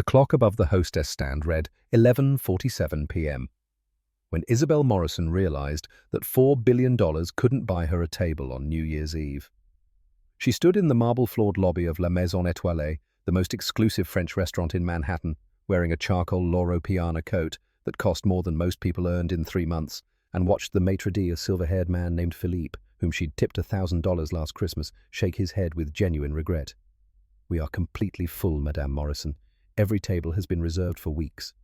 The clock above the hostess stand read 11:47 p.m. when Isabel Morrison realized that $4 billion couldn't buy her a table on New Year's Eve. She stood in the marble-floored lobby of La Maison Étoilée, the most exclusive French restaurant in Manhattan, wearing a charcoal Loro Piana coat that cost more than most people earned in 3 months, and watched the maitre d', a silver-haired man named Philippe, whom she'd tipped $1,000 last Christmas, shake his head with genuine regret. "We are completely full, Madame Morrison. Every table has been reserved for weeks."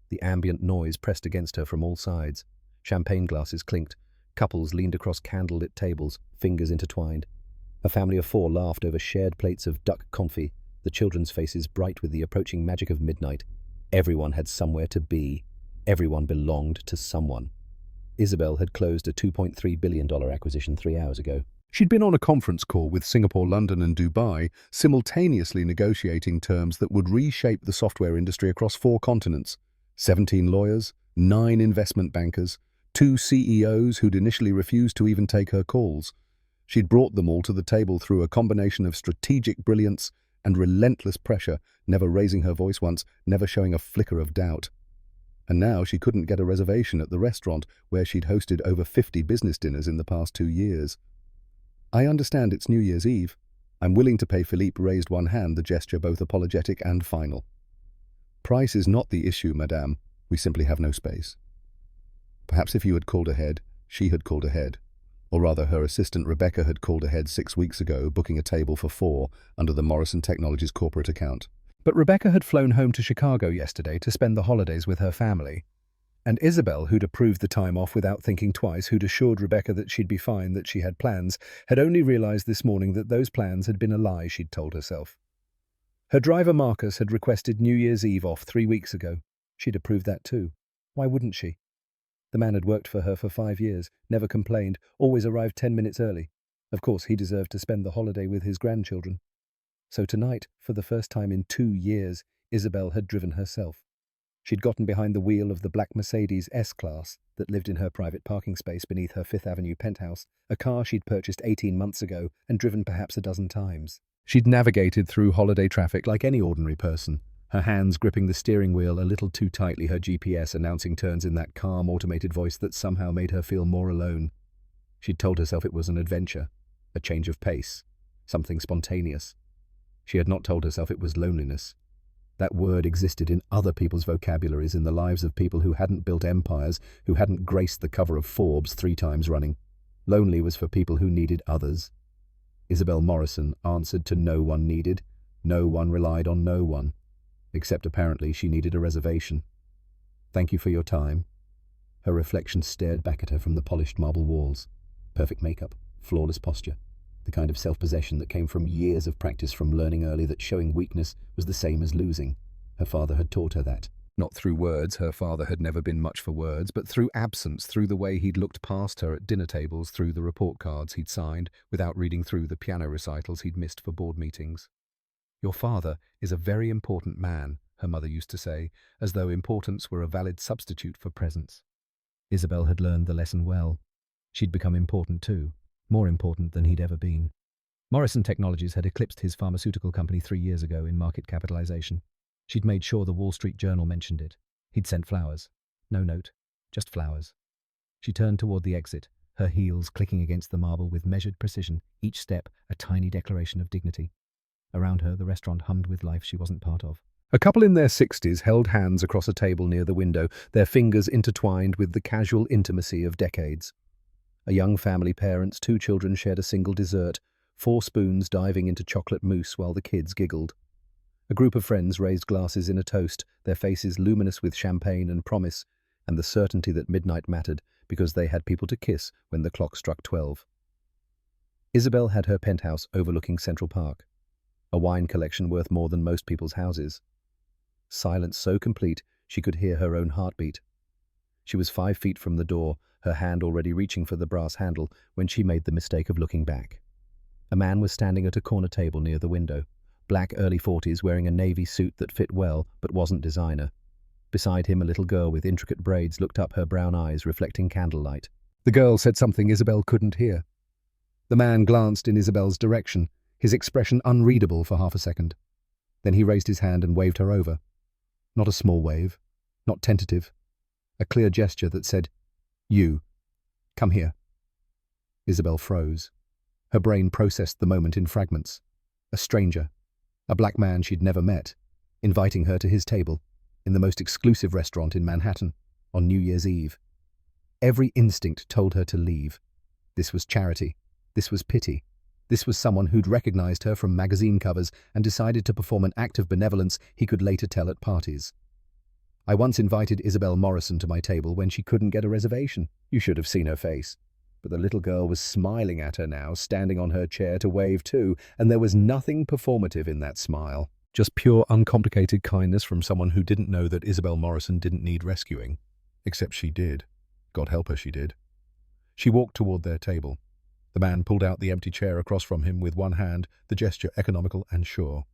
The ambient noise pressed against her from all sides. Champagne glasses clinked. Couples leaned across candle-lit tables, fingers intertwined. A family of 4 laughed over shared plates of duck confit, the children's faces bright with the approaching magic of midnight. Everyone had somewhere to be. Everyone belonged to someone. Isabel had closed a $2.3 billion acquisition 3 hours ago. She'd been on a conference call with Singapore, London and Dubai, simultaneously negotiating terms that would reshape the software industry across 4 continents. 17 lawyers, 9 investment bankers, 2 CEOs who'd initially refused to even take her calls. She'd brought them all to the table through a combination of strategic brilliance and relentless pressure, never raising her voice once, never showing a flicker of doubt. And now she couldn't get a reservation at the restaurant where she'd hosted over 50 business dinners in the past 2 years. "I understand it's New Year's Eve. I'm willing to pay." Philippe raised one hand, the gesture both apologetic and final. "Price is not the issue, madame. We simply have no space." Perhaps if you had called ahead, she had called ahead. Or rather, her assistant Rebecca had called ahead 6 weeks ago, booking a table for 4 under the Morrison Technologies corporate account. But Rebecca had flown home to Chicago yesterday to spend the holidays with her family. And Isabel, who'd approved the time off without thinking twice, who'd assured Rebecca that she'd be fine, that she had plans, had only realized this morning that those plans had been a lie, she'd told herself. Her driver Marcus had requested New Year's Eve off 3 weeks ago. She'd approved that too. Why wouldn't she? The man had worked for her for 5 years, never complained, always arrived 10 minutes early. Of course, he deserved to spend the holiday with his grandchildren. So tonight, for the first time in 2 years, Isabel had driven herself. She'd gotten behind the wheel of the black Mercedes S-Class that lived in her private parking space beneath her Fifth Avenue penthouse, a car she'd purchased 18 months ago and driven perhaps a dozen times. She'd navigated through holiday traffic like any ordinary person, her hands gripping the steering wheel a little too tightly, her GPS announcing turns in that calm, automated voice that somehow made her feel more alone. She'd told herself it was an adventure, a change of pace, something spontaneous. She had not told herself it was loneliness. That word existed in other people's vocabularies, in the lives of people who hadn't built empires, who hadn't graced the cover of Forbes 3 times running. Lonely was for people who needed others. Isabel Morrison answered to no one needed. No one relied on no one. Except apparently she needed a reservation. "Thank you for your time." Her reflection stared back at her from the polished marble walls. Perfect makeup, flawless posture. The kind of self-possession that came from years of practice, from learning early that showing weakness was the same as losing. Her father had taught her that. Not through words, her father had never been much for words, but through absence, through the way he'd looked past her at dinner tables, through the report cards he'd signed, without reading through the piano recitals he'd missed for board meetings. "Your father is a very important man," her mother used to say, as though importance were a valid substitute for presence. Isabel had learned the lesson well. She'd become important too. More important than he'd ever been. Morrison Technologies had eclipsed his pharmaceutical company 3 years ago in market capitalization. She'd made sure the Wall Street Journal mentioned it. He'd sent flowers. No note, just flowers. She turned toward the exit, her heels clicking against the marble with measured precision, each step a tiny declaration of dignity. Around her, the restaurant hummed with life she wasn't part of. A couple in their 60s held hands across a table near the window, their fingers intertwined with the casual intimacy of decades. A young family, parents, 2 children shared a single dessert, 4 spoons diving into chocolate mousse while the kids giggled. A group of friends raised glasses in a toast, their faces luminous with champagne and promise, and the certainty that midnight mattered because they had people to kiss when the clock struck 12. Isabel had her penthouse overlooking Central Park, a wine collection worth more than most people's houses. Silence so complete she could hear her own heartbeat. She was 5 feet from the door, her hand already reaching for the brass handle, when she made the mistake of looking back. A man was standing at a corner table near the window, black, early 40s, wearing a navy suit that fit well but wasn't designer. Beside him, a little girl with intricate braids looked up, her brown eyes reflecting candlelight. The girl said something Isabel couldn't hear. The man glanced in Isabel's direction, his expression unreadable for half a second. Then he raised his hand and waved her over. Not a small wave, not tentative. A clear gesture that said, "You, come here." Isabel froze. Her brain processed the moment in fragments. A stranger, a black man she'd never met, inviting her to his table, in the most exclusive restaurant in Manhattan, on New Year's Eve. Every instinct told her to leave. This was charity. This was pity. This was someone who'd recognized her from magazine covers and decided to perform an act of benevolence he could later tell at parties. "I once invited Isabel Morrison to my table when she couldn't get a reservation. You should have seen her face." But the little girl was smiling at her now, standing on her chair to wave too, and there was nothing performative in that smile. Just pure, uncomplicated kindness from someone who didn't know that Isabel Morrison didn't need rescuing. Except she did. God help her, she did. She walked toward their table. The man pulled out the empty chair across from him with one hand, the gesture economical and sure.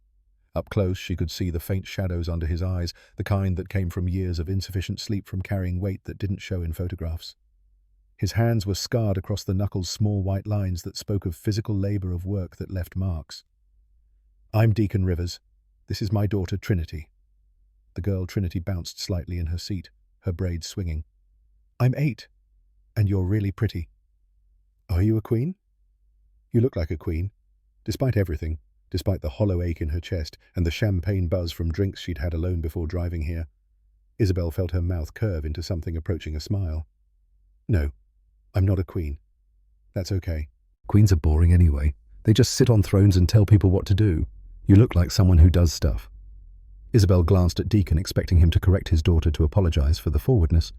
Up close, she could see the faint shadows under his eyes, the kind that came from years of insufficient sleep from carrying weight that didn't show in photographs. His hands were scarred across the knuckles, small white lines that spoke of physical labor of work that left marks. "I'm Deacon Rivers. This is my daughter, Trinity." The girl Trinity bounced slightly in her seat, her braids swinging. "I'm 8, and you're really pretty." "Are you a queen?" "You look like a queen, despite everything, despite the hollow ache in her chest and the champagne buzz from drinks she'd had alone before driving here." Isabel felt her mouth curve into something approaching a smile. "No, I'm not a queen. That's okay." "Queens are boring anyway. They just sit on thrones and tell people what to do. You look like someone who does stuff." Isabel glanced at Deacon, expecting him to correct his daughter to apologize for the forwardness.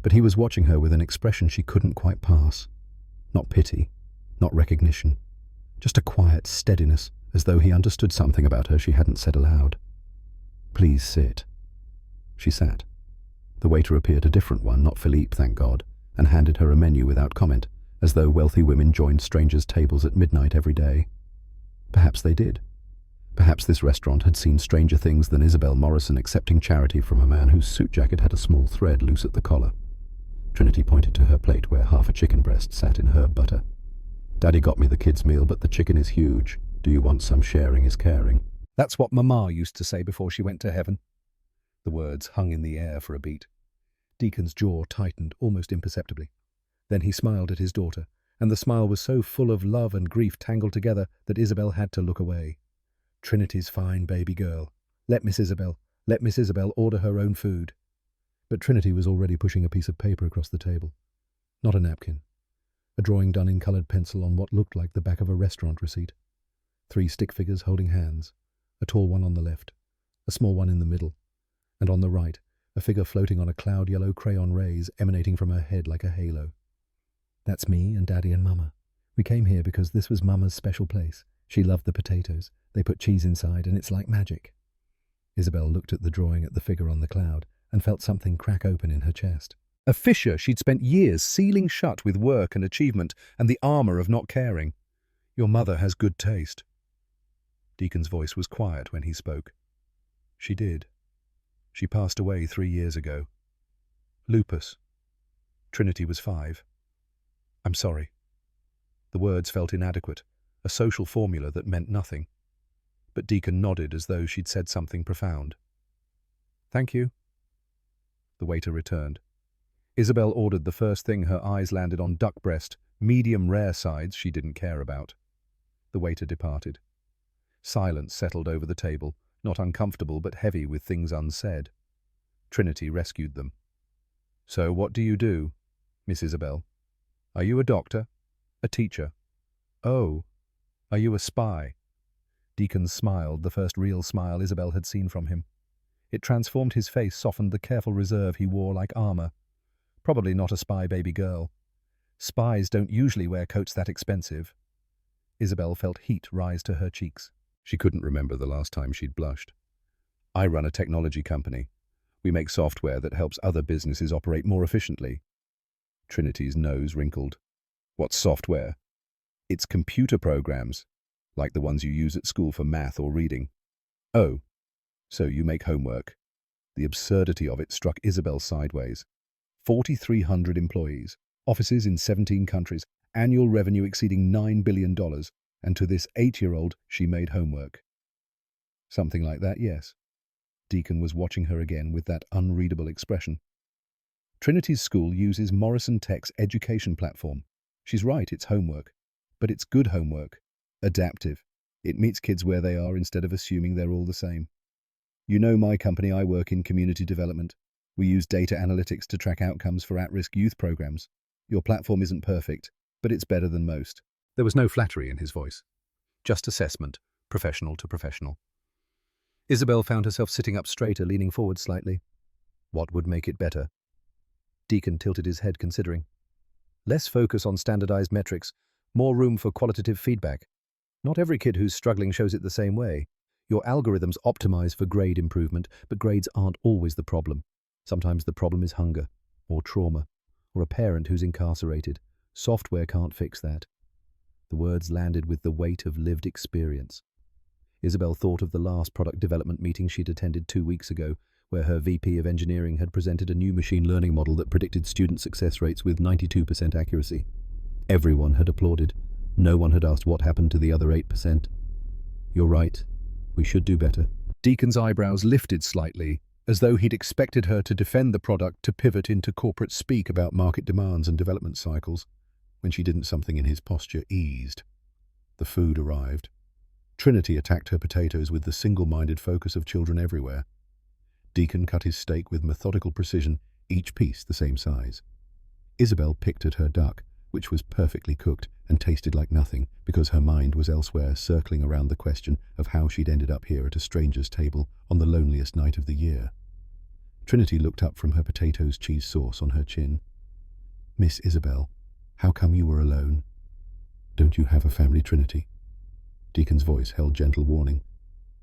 But he was watching her with an expression she couldn't quite pass. Not pity, not recognition. Just a quiet steadiness, as though he understood something about her she hadn't said aloud. "Please sit." She sat. The waiter appeared a different one, not Philippe, thank God, and handed her a menu without comment, as though wealthy women joined strangers' tables at midnight every day. Perhaps they did. Perhaps this restaurant had seen stranger things than Isabel Morrison accepting charity from a man whose suit jacket had a small thread loose at the collar. Trinity pointed to her plate where half a chicken breast sat in herb butter. "Daddy got me the kids' meal, but the chicken is huge. Do you want some? Sharing is caring." That's what Mama used to say before she went to heaven. The words hung in the air for a beat. Deacon's jaw tightened almost imperceptibly. Then he smiled at his daughter, and the smile was so full of love and grief tangled together that Isabel had to look away. "Trinity's fine baby girl. Let Miss Isabel order her own food." But Trinity was already pushing a piece of paper across the table. Not a napkin. A drawing done in coloured pencil on what looked like the back of a restaurant receipt. 3 stick figures holding hands, a tall one on the left, a small one in the middle, and on the right, a figure floating on a cloud-yellow crayon rays emanating from her head like a halo. "That's me and Daddy and Mama. We came here because this was Mama's special place. She loved the potatoes. They put cheese inside, and it's like magic." Isabel looked at the drawing at the figure on the cloud and felt something crack open in her chest. A fissure she'd spent years sealing shut with work and achievement and the armor of not caring. "Your mother has good taste." Deacon's voice was quiet when he spoke. "She did. She passed away 3 years ago. Lupus. Trinity was 5. I'm sorry." The words felt inadequate, a social formula that meant nothing. But Deacon nodded as though she'd said something profound. "Thank you." The waiter returned. Isabel ordered the first thing her eyes landed on: duck breast, medium rare sides she didn't care about. The waiter departed. Silence settled over the table, not uncomfortable but heavy with things unsaid. Trinity rescued them. "So what do you do, Miss Isabel? Are you a doctor? A teacher? Oh, are you a spy?" Deacon smiled, the first real smile Isabel had seen from him. It transformed his face, softened the careful reserve he wore like armor. Probably not a spy baby girl. Spies don't usually wear coats that expensive. Isabel felt heat rise to her cheeks. She couldn't remember the last time she'd blushed. "I run a technology company. We make software that helps other businesses operate more efficiently." Trinity's nose wrinkled. "What software?" "It's computer programs, like the ones you use at school for math or reading." "Oh, so you make homework." The absurdity of it struck Isabel sideways. 4,300 employees, offices in 17 countries, annual revenue exceeding $9 billion, and to this 8-year-old she made homework. Something like that, yes. Deacon was watching her again with that unreadable expression. Trinity's school uses Morrison Tech's education platform. She's right, it's homework. But it's good homework. Adaptive. It meets kids where they are instead of assuming they're all the same. You know my company, I work in community development. We use data analytics to track outcomes for at-risk youth programs. Your platform isn't perfect, but it's better than most. There was no flattery in his voice. Just assessment, professional to professional. Isabel found herself sitting up straighter, leaning forward slightly. What would make it better? Deacon tilted his head, considering. Less focus on standardized metrics, more room for qualitative feedback. Not every kid who's struggling shows it the same way. Your algorithms optimize for grade improvement, but grades aren't always the problem. Sometimes the problem is hunger, or trauma, or a parent who's incarcerated. Software can't fix that. The words landed with the weight of lived experience. Isabel thought of the last product development meeting she'd attended 2 weeks ago, where her VP of engineering had presented a new machine learning model that predicted student success rates with 92% accuracy. Everyone had applauded. No one had asked what happened to the other 8%. You're right. We should do better. Deacon's eyebrows lifted slightly, as though he'd expected her to defend the product to pivot into corporate speak about market demands and development cycles. When she didn't, something in his posture eased. The food arrived. Trinity attacked her potatoes with the single-minded focus of children everywhere. Deacon cut his steak with methodical precision, each piece the same size. Isabel picked at her duck, which was perfectly cooked and tasted like nothing because her mind was elsewhere, circling around the question of how she'd ended up here at a stranger's table on the loneliest night of the year. Trinity looked up from her potatoes, cheese sauce on her chin. Miss Isabel, how come you were alone? Don't you have a family, Trinity? Deacon's voice held gentle warning.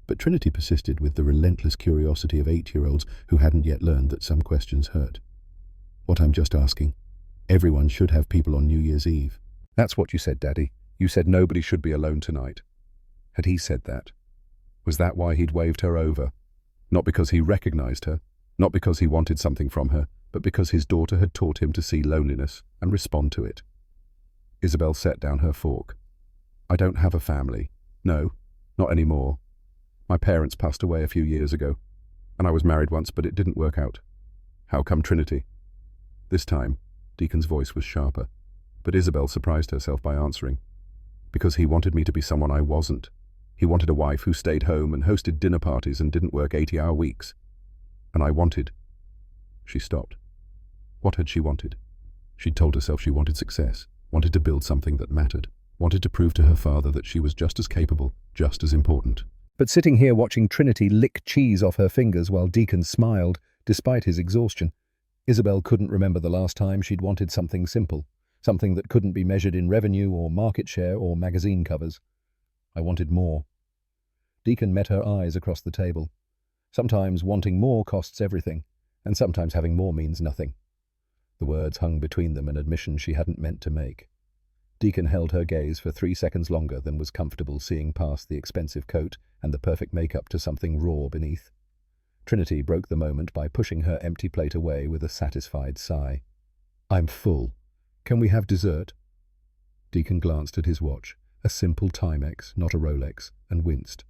But Trinity persisted with the relentless curiosity of 8-year-olds who hadn't yet learned that some questions hurt. What I'm just asking. Everyone should have people on New Year's Eve. That's what you said, Daddy. You said nobody should be alone tonight. Had he said that? Was that why he'd waved her over? Not because he recognized her, not because he wanted something from her, but because his daughter had taught him to see loneliness and respond to it. Isabel set down her fork. I don't have a family. No, not anymore. My parents passed away a few years ago, and I was married once, but it didn't work out. How come, Trinity? This time, Deacon's voice was sharper, but Isabel surprised herself by answering. Because he wanted me to be someone I wasn't. He wanted a wife who stayed home and hosted dinner parties and didn't work 80-hour weeks. And I wanted. She stopped. What had she wanted? She'd told herself she wanted success, wanted to build something that mattered, wanted to prove to her father that she was just as capable, just as important. But sitting here watching Trinity lick cheese off her fingers while Deacon smiled, despite his exhaustion, Isabel couldn't remember the last time she'd wanted something simple, something that couldn't be measured in revenue or market share or magazine covers. I wanted more. Deacon met her eyes across the table. Sometimes wanting more costs everything, and sometimes having more means nothing. The words hung between them, an admission she hadn't meant to make. Deacon held her gaze for 3 seconds longer than was comfortable, seeing past the expensive coat and the perfect makeup to something raw beneath. Trinity broke the moment by pushing her empty plate away with a satisfied sigh. I'm full. Can we have dessert? Deacon glanced at his watch, a simple Timex, not a Rolex, and winced.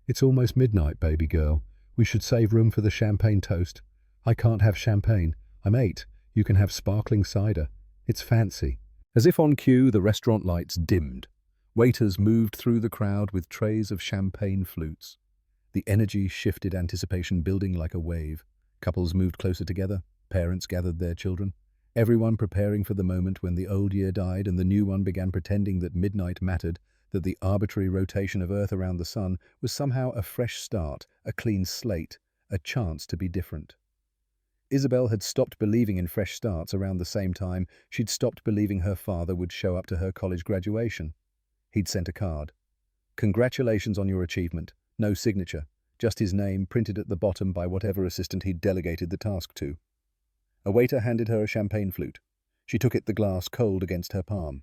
It's almost midnight, baby girl. We should save room for the champagne toast. I can't have champagne. I'm 8. You can have sparkling cider. It's fancy. As if on cue, the restaurant lights dimmed. Waiters moved through the crowd with trays of champagne flutes. The energy shifted, anticipation building like a wave. Couples moved closer together. Parents gathered their children. Everyone preparing for the moment when the old year died and the new one began pretending that midnight mattered, that the arbitrary rotation of Earth around the sun was somehow a fresh start, a clean slate, a chance to be different. Isabel had stopped believing in fresh starts around the same time she'd stopped believing her father would show up to her college graduation. He'd sent a card. Congratulations on your achievement. No signature, just his name printed at the bottom by whatever assistant he'd delegated the task to. A waiter handed her a champagne flute. She took it, the glass cold against her palm.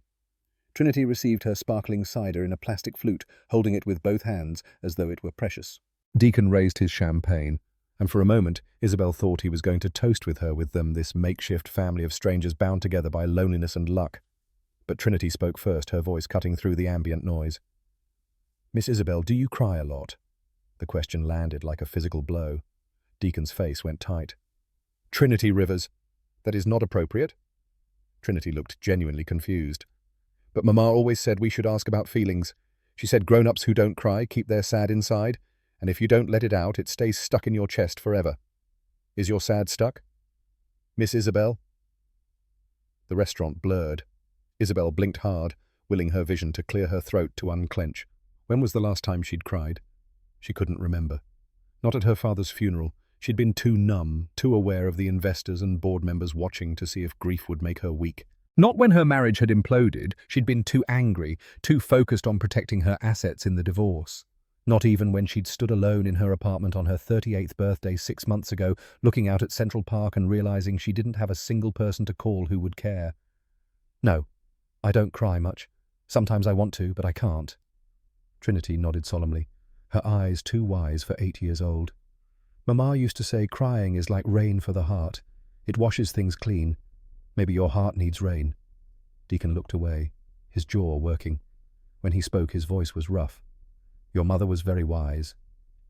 Trinity received her sparkling cider in a plastic flute, holding it with both hands as though it were precious. Deacon raised his champagne, and for a moment Isabel thought he was going to toast with her, with them, this makeshift family of strangers bound together by loneliness and luck. But Trinity spoke first, her voice cutting through the ambient noise. Miss Isabel, do you cry a lot? The question landed like a physical blow. Deacon's face went tight. Trinity Rivers. That is not appropriate. Trinity looked genuinely confused. But Mama always said we should ask about feelings. She said grown-ups who don't cry keep their sad inside, and if you don't let it out, it stays stuck in your chest forever. Is your sad stuck? Miss Isabel? The restaurant blurred. Isabel blinked hard, willing her vision to clear her throat to unclench. When was the last time she'd cried? She couldn't remember. Not at her father's funeral. She'd been too numb, too aware of the investors and board members watching to see if grief would make her weak. Not when her marriage had imploded. She'd been too angry, too focused on protecting her assets in the divorce. Not even when she'd stood alone in her apartment on her 38th birthday 6 months ago, looking out at Central Park and realizing she didn't have a single person to call who would care. No, I don't cry much. Sometimes I want to, but I can't. Trinity nodded solemnly, her eyes too wise for 8 years old. Mama used to say crying is like rain for the heart. It washes things clean. Maybe your heart needs rain. Deacon looked away, his jaw working. When he spoke, his voice was rough. Your mother was very wise.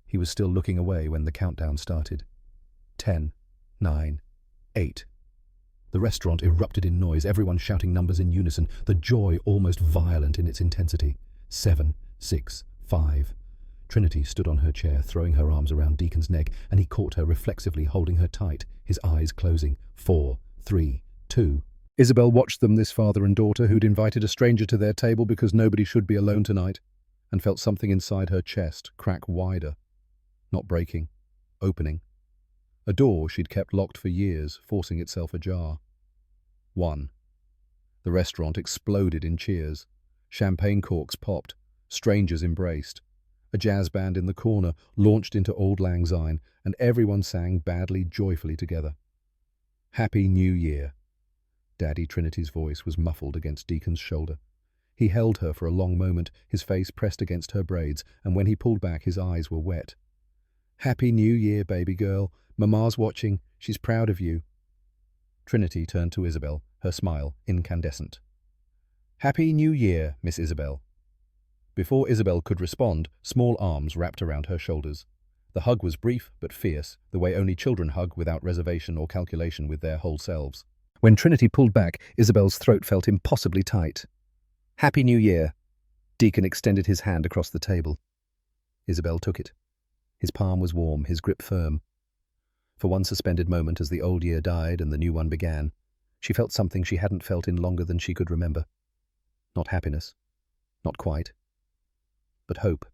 He was still looking away when the countdown started. 10, 9, 8. The restaurant erupted in noise, everyone shouting numbers in unison, the joy almost violent in its intensity. 7, 6, 5. Trinity stood on her chair, throwing her arms around Deacon's neck, and he caught her reflexively, holding her tight, his eyes closing. 4, 3, 2. Isabel watched them, this father and daughter who'd invited a stranger to their table because nobody should be alone tonight, and felt something inside her chest crack wider. Not breaking, opening. A door she'd kept locked for years, forcing itself ajar. 1. The restaurant exploded in cheers. Champagne corks popped. Strangers embraced. A jazz band in the corner launched into Auld Lang Syne, and everyone sang badly, joyfully together. Happy New Year. Daddy Trinity's voice was muffled against Deacon's shoulder. He held her for a long moment, his face pressed against her braids, and when he pulled back, his eyes were wet. Happy New Year, baby girl. Mama's watching. She's proud of you. Trinity turned to Isabel, her smile incandescent. Happy New Year, Miss Isabel. Before Isabel could respond, small arms wrapped around her shoulders. The hug was brief but fierce, the way only children hug without reservation or calculation with their whole selves. When Trinity pulled back, Isabel's throat felt impossibly tight. Happy New Year. Deacon extended his hand across the table. Isabel took it. His palm was warm, his grip firm. For one suspended moment as the old year died and the new one began, she felt something she hadn't felt in longer than she could remember. Not happiness. Not quite. But hope.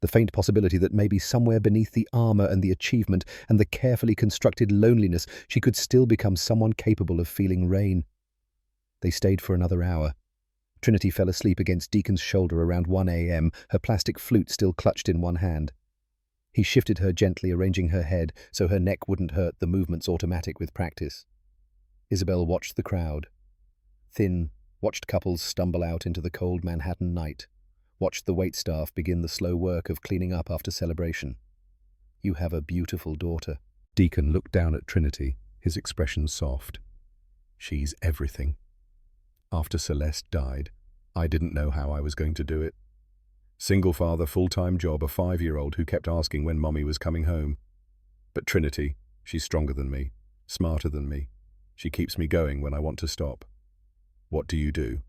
The faint possibility that maybe somewhere beneath the armor and the achievement and the carefully constructed loneliness, she could still become someone capable of feeling rain. They stayed for another hour. Trinity fell asleep against Deacon's shoulder around 1 a.m., her plastic flute still clutched in one hand. He shifted her gently, arranging her head so her neck wouldn't hurt, the movements automatic with practice. Isabel watched the crowd. Thin, watched couples stumble out into the cold Manhattan night. Watched the waitstaff begin the slow work of cleaning up after celebration. You have a beautiful daughter. Deacon looked down at Trinity, his expression soft. She's everything. After Celeste died, I didn't know how I was going to do it. Single father, full-time job, a 5-year-old who kept asking when Mommy was coming home. But Trinity, she's stronger than me, smarter than me. She keeps me going when I want to stop. What do you do?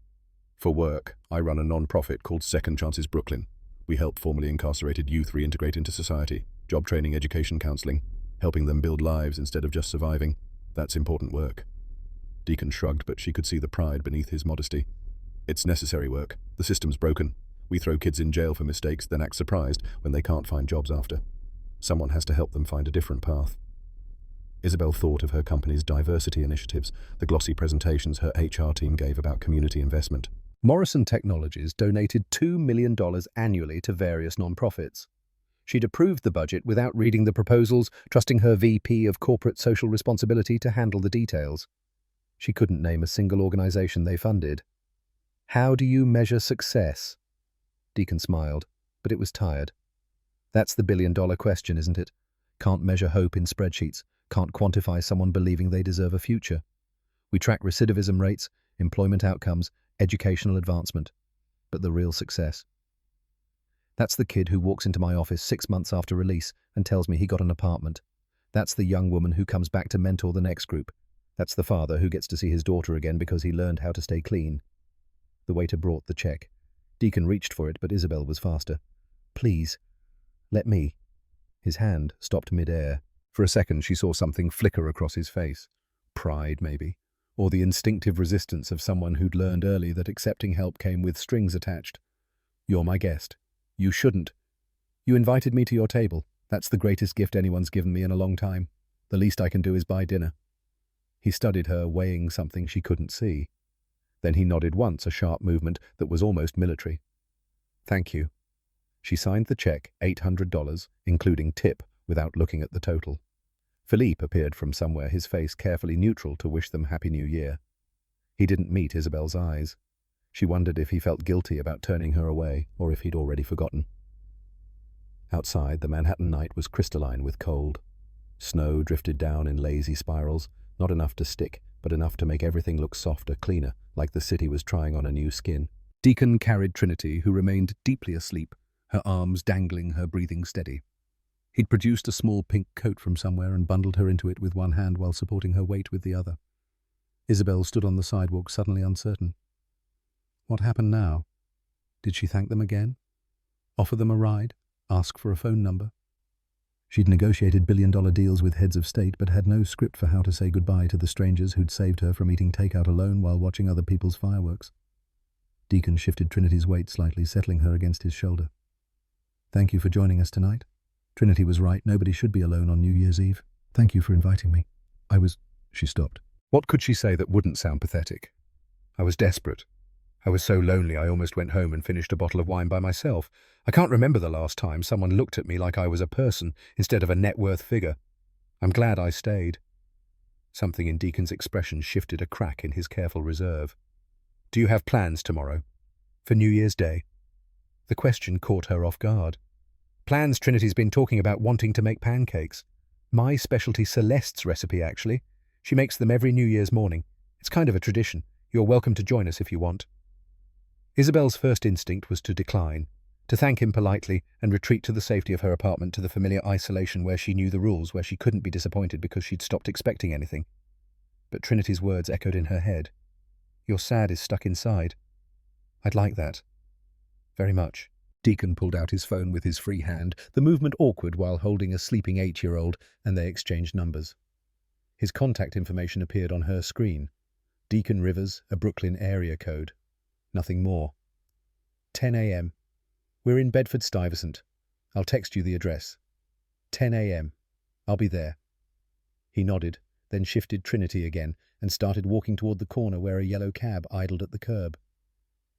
For work, I run a non-profit called Second Chances Brooklyn. We help formerly incarcerated youth reintegrate into society, job training, education, counseling, helping them build lives instead of just surviving. That's important work. Deacon shrugged, but she could see the pride beneath his modesty. It's necessary work. The system's broken. We throw kids in jail for mistakes, then act surprised when they can't find jobs after. Someone has to help them find a different path. Isabel thought of her company's diversity initiatives, the glossy presentations her HR team gave about community investment. Morrison Technologies donated $2 million annually to various nonprofits. She'd approved the budget without reading the proposals, trusting her VP of Corporate Social Responsibility to handle the details. She couldn't name a single organization they funded. How do you measure success? Deacon smiled, but it was tired. That's the billion-dollar question, isn't it? Can't measure hope in spreadsheets, can't quantify someone believing they deserve a future. We track recidivism rates, employment outcomes, educational advancement. But the real success? That's the kid who walks into my office 6 months after release and tells me he got an apartment. That's the young woman who comes back to mentor the next group. That's the father who gets to see his daughter again because he learned how to stay clean. The waiter brought the check. Deacon reached for it, but Isabel was faster. Please, let me. His hand stopped mid-air. For a second, she saw something flicker across his face. Pride, maybe. Or the instinctive resistance of someone who'd learned early that accepting help came with strings attached. You're my guest. You shouldn't. You invited me to your table. That's the greatest gift anyone's given me in a long time. The least I can do is buy dinner. He studied her, weighing something she couldn't see. Then he nodded once, a sharp movement that was almost military. Thank you. She signed the check, $800, including tip, without looking at the total. Philippe appeared from somewhere, his face carefully neutral, to wish them Happy New Year. He didn't meet Isabel's eyes. She wondered if he felt guilty about turning her away, or if he'd already forgotten. Outside, the Manhattan night was crystalline with cold. Snow drifted down in lazy spirals, not enough to stick, but enough to make everything look softer, cleaner, like the city was trying on a new skin. Deacon carried Trinity, who remained deeply asleep, her arms dangling, her breathing steady. He'd produced a small pink coat from somewhere and bundled her into it with one hand while supporting her weight with the other. Isabel stood on the sidewalk, suddenly uncertain. What happened now? Did she thank them again? Offer them a ride? Ask for a phone number? She'd negotiated billion-dollar deals with heads of state, but had no script for how to say goodbye to the strangers who'd saved her from eating takeout alone while watching other people's fireworks. Deacon shifted Trinity's weight slightly, settling her against his shoulder. Thank you for joining us tonight. Trinity was right. Nobody should be alone on New Year's Eve. Thank you for inviting me. She stopped. What could she say that wouldn't sound pathetic? I was desperate. I was so lonely I almost went home and finished a bottle of wine by myself. I can't remember the last time someone looked at me like I was a person instead of a net worth figure. I'm glad I stayed. Something in Deacon's expression shifted, a crack in his careful reserve. Do you have plans tomorrow? For New Year's Day? The question caught her off guard. Plans? Trinity's been talking about wanting to make pancakes. My specialty, Celeste's recipe, actually. She makes them every New Year's morning. It's kind of a tradition. You're welcome to join us if you want. Isabel's first instinct was to decline, to thank him politely and retreat to the safety of her apartment, to the familiar isolation where she knew the rules, where she couldn't be disappointed because she'd stopped expecting anything. But Trinity's words echoed in her head. Your sad is stuck inside. I'd like that. Very much. Deacon pulled out his phone with his free hand, the movement awkward while holding a sleeping 8-year-old, and they exchanged numbers. His contact information appeared on her screen. Deacon Rivers, a Brooklyn area code. Nothing more. 10 a.m. We're in Bedford-Stuyvesant. I'll text you the address. 10 a.m. I'll be there. He nodded, then shifted Trinity again and started walking toward the corner where a yellow cab idled at the curb.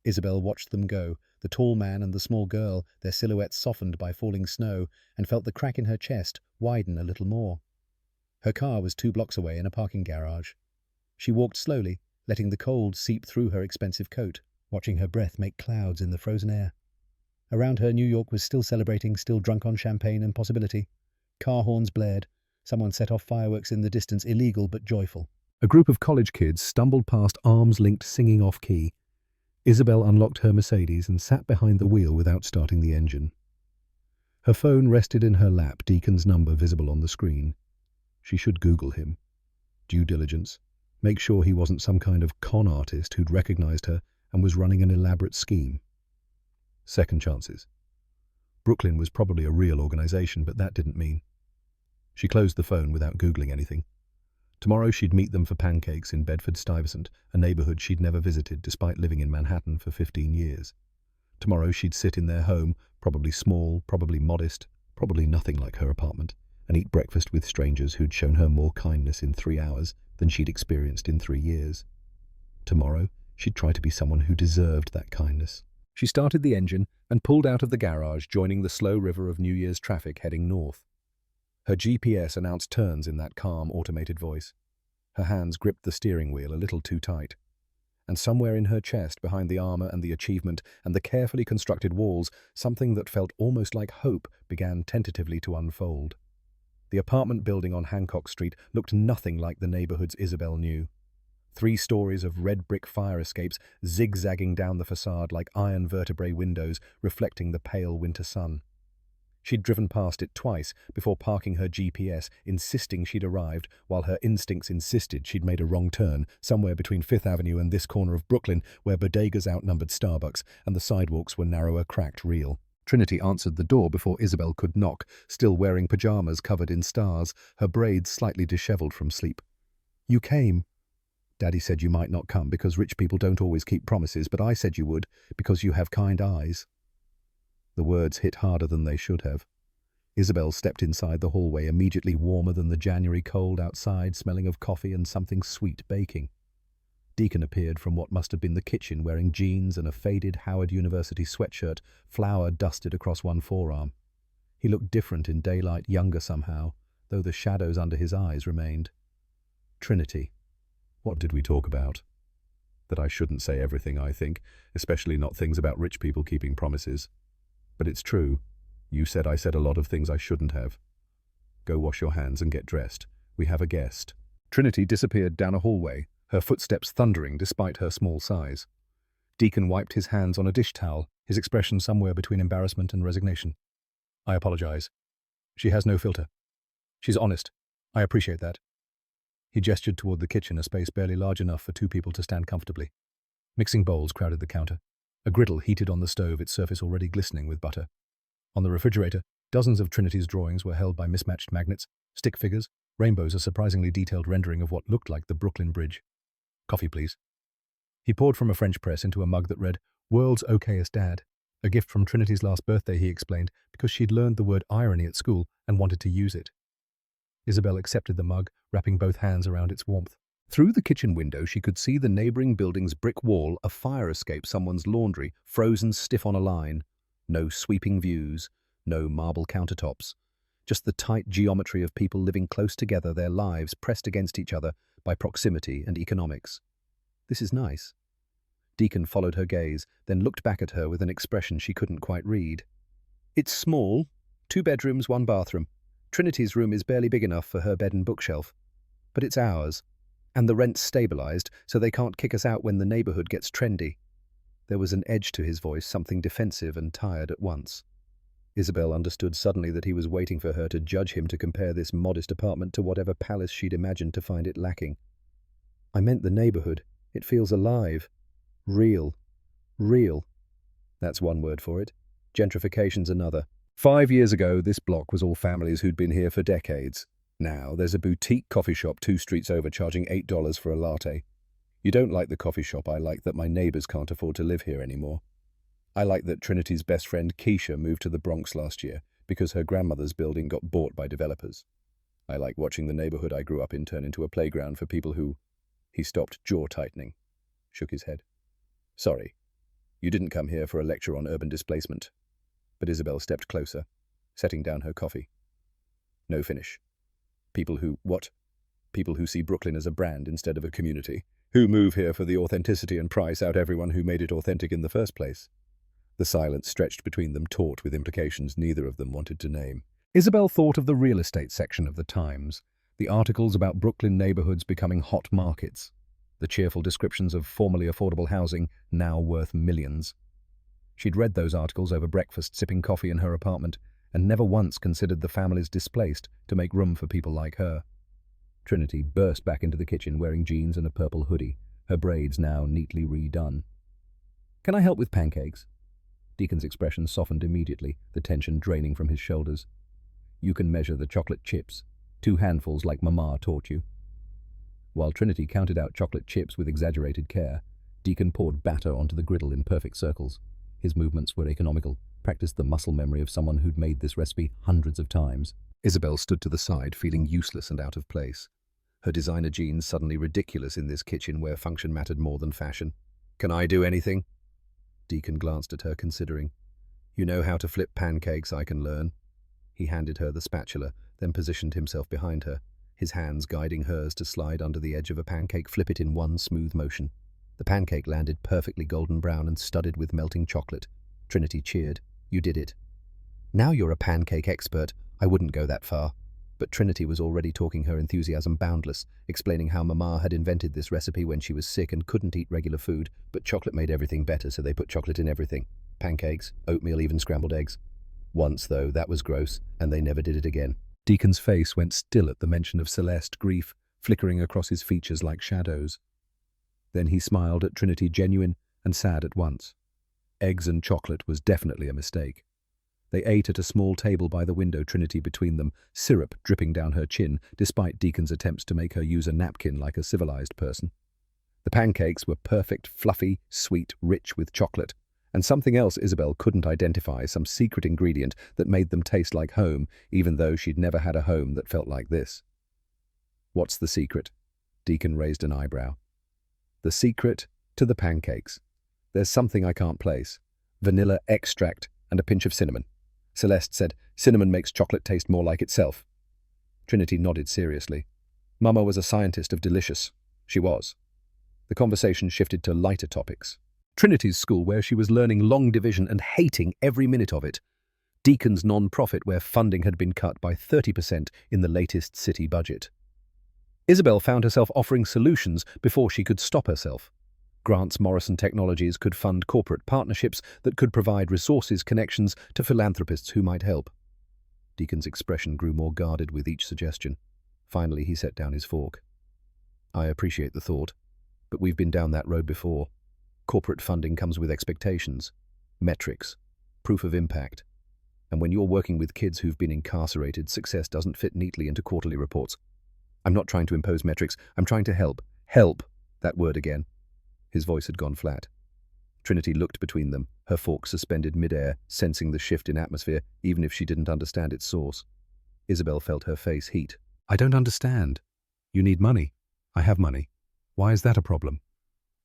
Isabel watched them go, the tall man and the small girl, their silhouettes softened by falling snow, and felt the crack in her chest widen a little more. Her car was 2 blocks away in a parking garage. She walked slowly, letting the cold seep through her expensive coat, watching her breath make clouds in the frozen air. Around her, New York was still celebrating, still drunk on champagne and possibility. Car horns blared. Someone set off fireworks in the distance, illegal but joyful. A group of college kids stumbled past, arms linked, singing off-key. Isabel unlocked her Mercedes and sat behind the wheel without starting the engine. Her phone rested in her lap, Deacon's number visible on the screen. She should Google him. Due diligence. Make sure he wasn't some kind of con artist who'd recognized her and was running an elaborate scheme. Second chances. Brooklyn was probably a real organization, but that didn't mean. She closed the phone without Googling anything. Tomorrow she'd meet them for pancakes in Bedford-Stuyvesant, a neighborhood she'd never visited despite living in Manhattan for 15 years. Tomorrow she'd sit in their home, probably small, probably modest, probably nothing like her apartment, and eat breakfast with strangers who'd shown her more kindness in 3 hours than she'd experienced in 3 years. Tomorrow she'd try to be someone who deserved that kindness. She started the engine and pulled out of the garage, joining the slow river of New Year's traffic heading north. Her GPS announced turns in that calm, automated voice. Her hands gripped the steering wheel a little too tight. And somewhere in her chest, behind the armor and the achievement and the carefully constructed walls, something that felt almost like hope began tentatively to unfold. The apartment building on Hancock Street looked nothing like the neighborhoods Isabel knew. 3 stories of red brick fire escapes zigzagging down the facade like iron vertebrae windows reflecting the pale winter sun. She'd driven past it twice before parking her GPS, insisting she'd arrived, while her instincts insisted she'd made a wrong turn, somewhere between Fifth Avenue and this corner of Brooklyn, where bodegas outnumbered Starbucks and the sidewalks were narrower, cracked real. Trinity answered the door before Isabel could knock, still wearing pajamas covered in stars, her braids slightly disheveled from sleep. "You came. Daddy said you might not come because rich people don't always keep promises, but I said you would because you have kind eyes." The words hit harder than they should have. Isabel stepped inside the hallway, immediately warmer than the January cold outside, smelling of coffee and something sweet baking. Deacon appeared from what must have been the kitchen, wearing jeans and a faded Howard University sweatshirt, flour dusted across one forearm. He looked different in daylight, younger somehow, though the shadows under his eyes remained. "Trinity, what did we talk about?" "That I shouldn't say everything, I think, especially not things about rich people keeping promises. But it's true. You said I said a lot of things I shouldn't have. Go wash your hands and get dressed. We have a guest." Trinity disappeared down a hallway, her footsteps thundering despite her small size. Deacon wiped his hands on a dish towel, his expression somewhere between embarrassment and resignation. "I apologize. She has no filter. She's honest. I appreciate that." He gestured toward the kitchen, a space barely large enough for 2 people to stand comfortably. Mixing bowls crowded the counter. A griddle heated on the stove, its surface already glistening with butter. On the refrigerator, dozens of Trinity's drawings were held by mismatched magnets, stick figures, rainbows, a surprisingly detailed rendering of what looked like the Brooklyn Bridge. "Coffee, please." He poured from a French press into a mug that read, "World's okayest dad." A gift from Trinity's last birthday, he explained, because she'd learned the word irony at school and wanted to use it. Isabel accepted the mug, wrapping both hands around its warmth. Through the kitchen window, she could see the neighboring building's brick wall, a fire escape, someone's laundry, frozen stiff on a line. No sweeping views, no marble countertops. Just the tight geometry of people living close together, their lives pressed against each other by proximity and economics. "This is nice." Deacon followed her gaze, then looked back at her with an expression she couldn't quite read. "It's small. 2 bedrooms, 1 bathroom. Trinity's room is barely big enough for her bed and bookshelf. But it's ours. And the rent's stabilized, so they can't kick us out when the neighborhood gets trendy." There was an edge to his voice, something defensive and tired at once. Isabel understood suddenly that he was waiting for her to judge him to compare this modest apartment to whatever palace she'd imagined to find it lacking. "I meant the neighborhood. It feels alive. Real. Real. That's one word for it. Gentrification's another. 5 years ago, this block was all families who'd been here for decades. Now, there's a boutique coffee shop 2 streets over charging $8 for a latte. You don't like the coffee shop. I like that my neighbors can't afford to live here anymore. I like that Trinity's best friend Keisha moved to the Bronx last year because her grandmother's building got bought by developers. I like watching the neighborhood I grew up in turn into a playground for people who—" He stopped, jaw tightening, shook his head. "Sorry, you didn't come here for a lecture on urban displacement." But Isabel stepped closer, setting down her coffee. "No finish. People who, what? People who see Brooklyn as a brand instead of a community, who move here for the authenticity and price out everyone who made it authentic in the first place." The silence stretched between them, taut with implications neither of them wanted to name. Isabel thought of the real estate section of the Times, the articles about Brooklyn neighborhoods becoming hot markets, the cheerful descriptions of formerly affordable housing now worth millions. She'd read those articles over breakfast, sipping coffee in her apartment, and never once considered the families displaced to make room for people like her. Trinity burst back into the kitchen wearing jeans and a purple hoodie, her braids now neatly redone. "Can I help with pancakes?" Deacon's expression softened immediately, the tension draining from his shoulders. "You can measure the chocolate chips, 2 handfuls like Mama taught you." While Trinity counted out chocolate chips with exaggerated care, Deacon poured batter onto the griddle in perfect circles. His movements were economical, practiced the muscle memory of someone who'd made this recipe hundreds of times. Isabel stood to the side, feeling useless and out of place. Her designer jeans suddenly ridiculous in this kitchen where function mattered more than fashion. "Can I do anything?" Deacon glanced at her, considering. "You know how to flip pancakes, I can learn." He handed her the spatula, then positioned himself behind her, his hands guiding hers to slide under the edge of a pancake, flip it in one smooth motion. The pancake landed perfectly golden brown and studded with melting chocolate. Trinity cheered. "You did it." "Now you're a pancake expert. I wouldn't go that far. But Trinity was already talking, her enthusiasm boundless, explaining how Mama had invented this recipe when she was sick and couldn't eat regular food, but chocolate made everything better, so they put chocolate in everything. Pancakes, oatmeal, even scrambled eggs. Once, though, that was gross, and they never did it again. Deacon's face went still at the mention of Celeste, grief flickering across his features like shadows. Then he smiled at Trinity, genuine and sad at once. Eggs and chocolate was definitely a mistake. They ate at a small table by the window, Trinity between them, syrup dripping down her chin, despite Deacon's attempts to make her use a napkin like a civilized person. The pancakes were perfect, fluffy, sweet, rich with chocolate, and something else Isabel couldn't identify, some secret ingredient that made them taste like home, even though she'd never had a home that felt like this. What's the secret? Deacon raised an eyebrow. The secret to the pancakes. There's something I can't place. Vanilla extract and a pinch of cinnamon. Celeste said, cinnamon makes chocolate taste more like itself. Trinity nodded seriously. Mama was a scientist of delicious. She was. The conversation shifted to lighter topics. Trinity's school, where she was learning long division and hating every minute of it. Deacon's non-profit, where funding had been cut by 30% in the latest city budget. Isabel found herself offering solutions before she could stop herself. Grants Morrison Technologies could fund corporate partnerships that could provide resources, connections to philanthropists who might help. Deacon's expression grew more guarded with each suggestion. Finally, he set down his fork. I appreciate the thought, but we've been down that road before. Corporate funding comes with expectations, metrics, proof of impact. And when you're working with kids who've been incarcerated, success doesn't fit neatly into quarterly reports. I'm not trying to impose metrics, I'm trying to help. Help! That word again. His voice had gone flat. Trinity looked between them, her fork suspended mid-air, sensing the shift in atmosphere, even if she didn't understand its source. Isabel felt her face heat. I don't understand. You need money. I have money. Why is that a problem?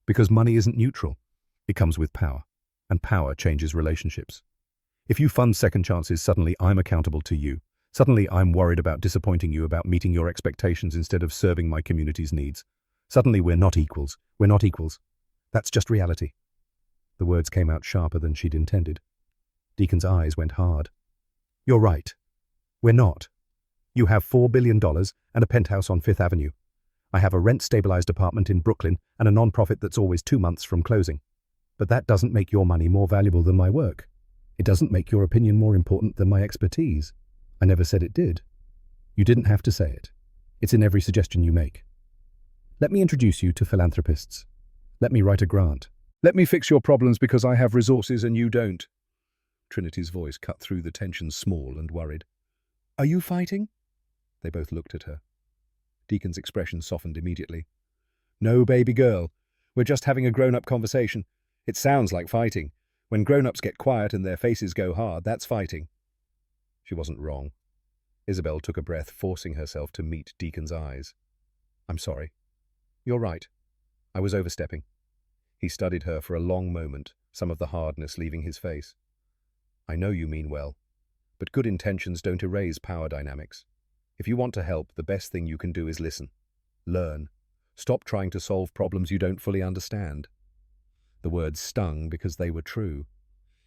Because money isn't neutral. It comes with power, and power changes relationships. If you fund second chances, suddenly I'm accountable to you. Suddenly I'm worried about disappointing you, about meeting your expectations instead of serving my community's needs. Suddenly we're not equals. We're not equals. That's just reality. The words came out sharper than she'd intended. Deacon's eyes went hard. You're right. We're not. You have $4 billion and a penthouse on Fifth Avenue. I have a rent-stabilized apartment in Brooklyn and a non-profit that's always 2 months from closing. But that doesn't make your money more valuable than my work. It doesn't make your opinion more important than my expertise. I never said it did. You didn't have to say it. It's in every suggestion you make. Let me introduce you to philanthropists. Let me write a grant. Let me fix your problems because I have resources and you don't. Trinity's voice cut through the tension, small and worried. Are you fighting? They both looked at her. Deacon's expression softened immediately. No, baby girl. We're just having a grown-up conversation. It sounds like fighting. When grown-ups get quiet and their faces go hard, that's fighting. She wasn't wrong. Isabel took a breath, forcing herself to meet Deacon's eyes. I'm sorry. You're right. I was overstepping. He studied her for a long moment, some of the hardness leaving his face. I know you mean well, but good intentions don't erase power dynamics. If you want to help, the best thing you can do is listen. Learn. Stop trying to solve problems you don't fully understand. The words stung because they were true.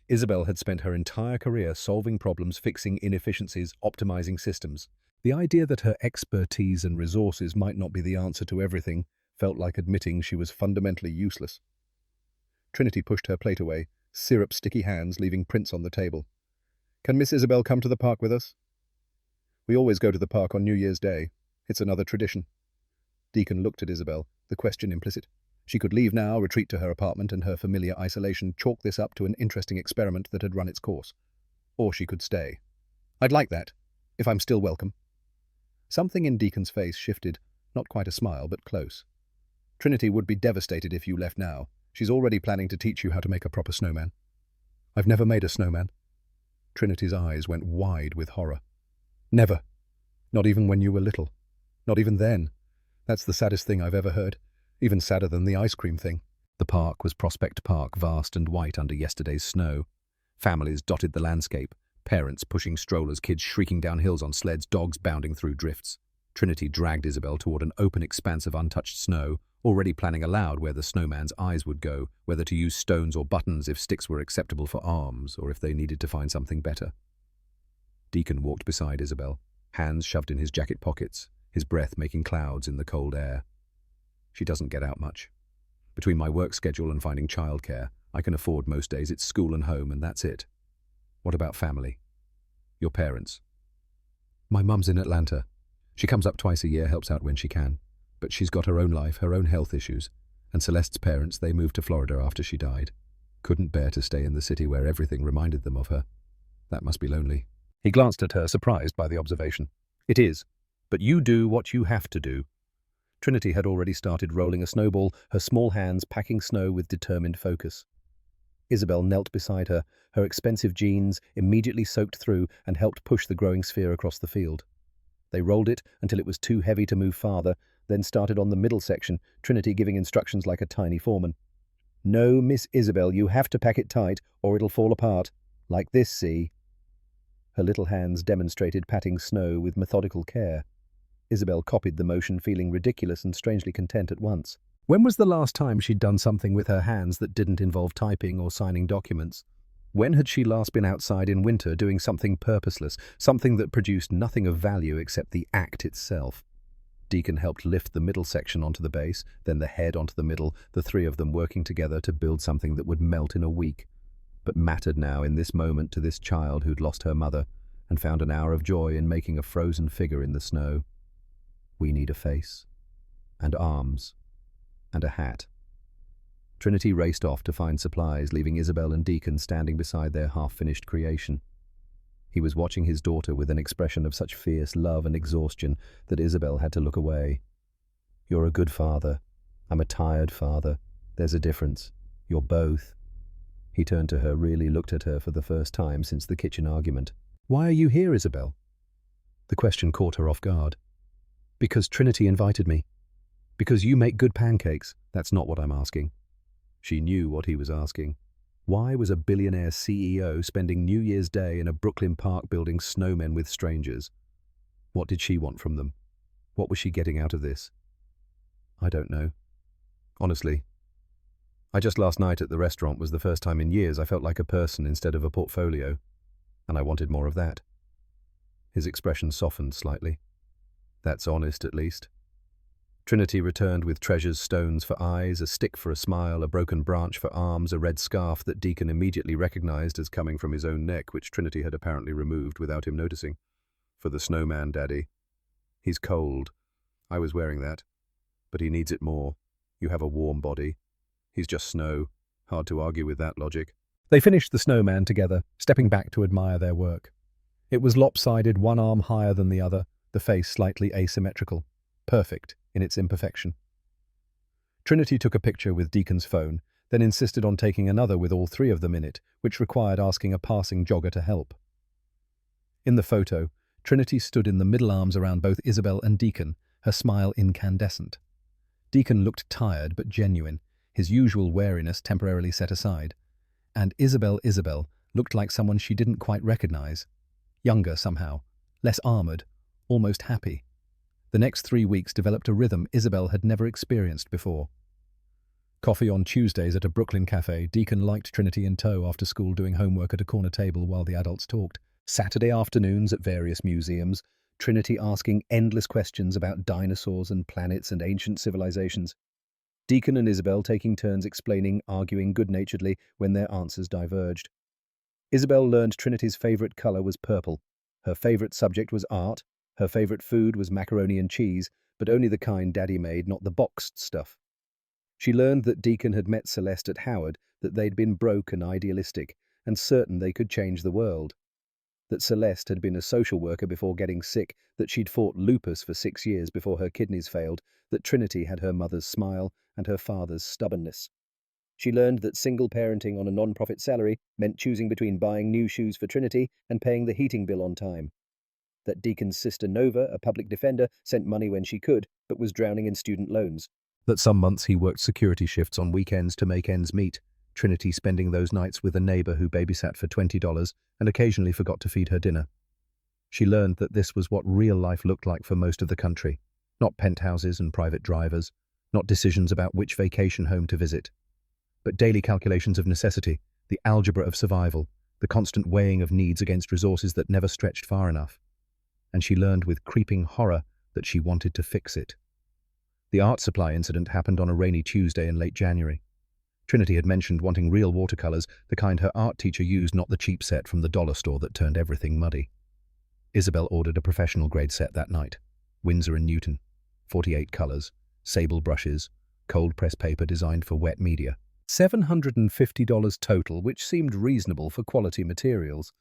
Isabel had spent her entire career solving problems, fixing inefficiencies, optimizing systems. The idea that her expertise and resources might not be the answer to everything felt like admitting she was fundamentally useless. Trinity pushed her plate away, syrup-sticky hands leaving prints on the table. Can Miss Isabel come to the park with us? We always go to the park on New Year's Day. It's another tradition. Deacon looked at Isabel, the question implicit. She could leave now, retreat to her apartment and her familiar isolation, chalk this up to an interesting experiment that had run its course. Or she could stay. I'd like that, if I'm still welcome. Something in Deacon's face shifted, not quite a smile, but close. Trinity would be devastated if you left now. She's already planning to teach you how to make a proper snowman. I've never made a snowman. Trinity's eyes went wide with horror. Never. Not even when you were little. Not even then. That's the saddest thing I've ever heard. Even sadder than the ice cream thing. The park was Prospect Park, vast and white under yesterday's snow. Families dotted the landscape, parents pushing strollers, kids shrieking down hills on sleds, dogs bounding through drifts. Trinity dragged Isabel toward an open expanse of untouched snow, already planning aloud where the snowman's eyes would go, whether to use stones or buttons if sticks were acceptable for arms, or if they needed to find something better. Deacon walked beside Isabel. hands shoved in his jacket pockets, his breath making clouds in the cold air. She doesn't get out much. Between my work schedule and finding childcare, I can afford most days it's school and home and that's it. What about family? Your parents? My mum's in Atlanta. She comes up twice a year, helps out when she can. But she's got her own life, her own health issues. And Celeste's parents, they moved to Florida after she died. Couldn't bear to stay in the city where everything reminded them of her. That must be lonely. He glanced at her, surprised by the observation. It is, but you do what you have to do. Trinity had already started rolling a snowball, her small hands packing snow with determined focus. Isabel knelt beside her, her expensive jeans immediately soaked through and helped push the growing sphere across the field. They rolled it until it was too heavy to move farther, then started on the middle section, Trinity giving instructions like a tiny foreman. No, Miss Isabel, you have to pack it tight or it'll fall apart. Like this, see? Her little hands demonstrated patting snow with methodical care. Isabel copied the motion, feeling ridiculous and strangely content at once. When was the last time she'd done something with her hands that didn't involve typing or signing documents? When had she last been outside in winter doing something purposeless, something that produced nothing of value except the act itself? Deacon helped lift the middle section onto the base, then the head onto the middle, the three of them working together to build something that would melt in a week, but mattered now in this moment to this child who'd lost her mother and found an hour of joy in making a frozen figure in the snow. We need a face, and arms, and a hat. Trinity raced off to find supplies, leaving Isabel and Deacon standing beside their half-finished creation. He was watching his daughter with an expression of such fierce love and exhaustion that Isabel had to look away. You're a good father. I'm a tired father. There's a difference. You're both. He turned to her, really looked at her for the first time since the kitchen argument. Why are you here, Isabel? The question caught her off guard. Because Trinity invited me. Because you make good pancakes. That's not what I'm asking. She knew what he was asking. Why was a billionaire CEO spending New Year's Day in a Brooklyn park building snowmen with strangers? What did she want from them? What was she getting out of this? I don't know. Honestly. Just last night at the restaurant was the first time in years I felt like a person instead of a portfolio, and I wanted more of that. His expression softened slightly. That's honest, at least. Trinity returned with treasures, stones for eyes, a stick for a smile, a broken branch for arms, a red scarf that Deacon immediately recognized as coming from his own neck, which Trinity had apparently removed without him noticing. For the snowman, Daddy. He's cold. I was wearing that. But he needs it more. You have a warm body. He's just snow. Hard to argue with that logic. They finished the snowman together, stepping back to admire their work. It was lopsided, one arm higher than the other, the face slightly asymmetrical. Perfect in its imperfection. Trinity took a picture with Deacon's phone, then insisted on taking another with all three of them in it, which required asking a passing jogger to help. In the photo, Trinity stood in the middle, arms around both Isabel and Deacon, her smile incandescent. Deacon looked tired but genuine, his usual wariness temporarily set aside. And Isabel looked like someone she didn't quite recognize. Younger somehow, less armored, almost happy. The next 3 weeks developed a rhythm Isabel had never experienced before. Coffee on Tuesdays at a Brooklyn cafe, Deacon liked Trinity in tow after school doing homework at a corner table while the adults talked. Saturday afternoons at various museums, Trinity asking endless questions about dinosaurs and planets and ancient civilizations. Deacon and Isabel taking turns explaining, arguing good-naturedly when their answers diverged. Isabel learned Trinity's favorite color was purple. Her favorite subject was art. Her favorite food was macaroni and cheese, but only the kind Daddy made, not the boxed stuff. She learned that Deacon had met Celeste at Howard, that they'd been broke and idealistic, and certain they could change the world. That Celeste had been a social worker before getting sick, that she'd fought lupus for 6 years before her kidneys failed, that Trinity had her mother's smile and her father's stubbornness. She learned that single parenting on a non-profit salary meant choosing between buying new shoes for Trinity and paying the heating bill on time. That Deacon's sister Nova, a public defender, sent money when she could, but was drowning in student loans. That some months he worked security shifts on weekends to make ends meet, Trinity spending those nights with a neighbor who babysat for $20 and occasionally forgot to feed her dinner. She learned that this was what real life looked like for most of the country, not penthouses and private drivers, not decisions about which vacation home to visit, but daily calculations of necessity, the algebra of survival, the constant weighing of needs against resources that never stretched far enough. and she learned with creeping horror that she wanted to fix it. The art supply incident happened on a rainy Tuesday in late January. Trinity had mentioned wanting real watercolors, the kind her art teacher used, not the cheap set from the dollar store that turned everything muddy. Isabel ordered a professional-grade set that night. Winsor & Newton, 48 colors, sable brushes, cold-press paper designed for wet media. $750 total, which seemed reasonable for quality materials.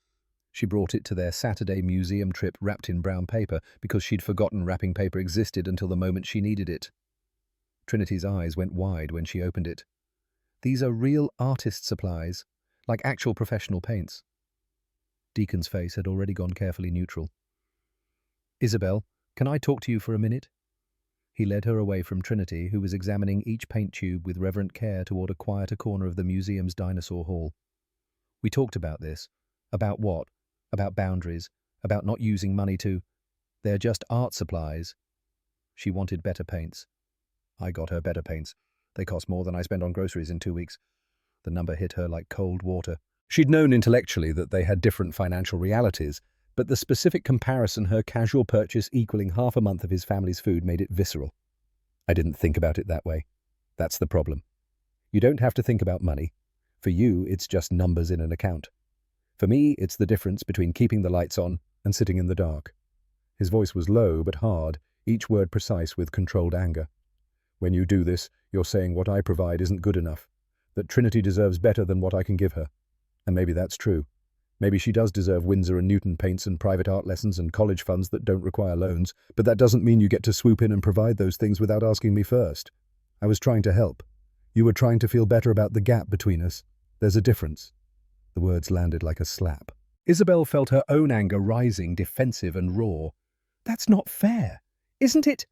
She brought it to their Saturday museum trip wrapped in brown paper because she'd forgotten wrapping paper existed until the moment she needed it. Trinity's eyes went wide when she opened it. These are real artist supplies, like actual professional paints. Deacon's face had already gone carefully neutral. Isabel, can I talk to you for a minute? He led her away from Trinity, who was examining each paint tube with reverent care toward a quieter corner of the museum's dinosaur hall. We talked about this. About what? About boundaries. About not using money to... They're just art supplies. She wanted better paints. I got her better paints. They cost more than I spend on groceries in 2 weeks. The number hit her like cold water. She'd known intellectually that they had different financial realities, but the specific comparison, her casual purchase equaling half a month of his family's food, made it visceral. I didn't think about it that way. That's the problem. You don't have to think about money. For you, it's just numbers in an account. For me, it's the difference between keeping the lights on and sitting in the dark. His voice was low but hard, each word precise with controlled anger. When you do this, you're saying what I provide isn't good enough, that Trinity deserves better than what I can give her. And maybe that's true. Maybe she does deserve Winsor & Newton paints and private art lessons and college funds that don't require loans, but that doesn't mean you get to swoop in and provide those things without asking me first. I was trying to help. You were trying to feel better about the gap between us. There's a difference. The words landed like a slap. Isabel felt her own anger rising, defensive and raw. That's not fair, isn't it?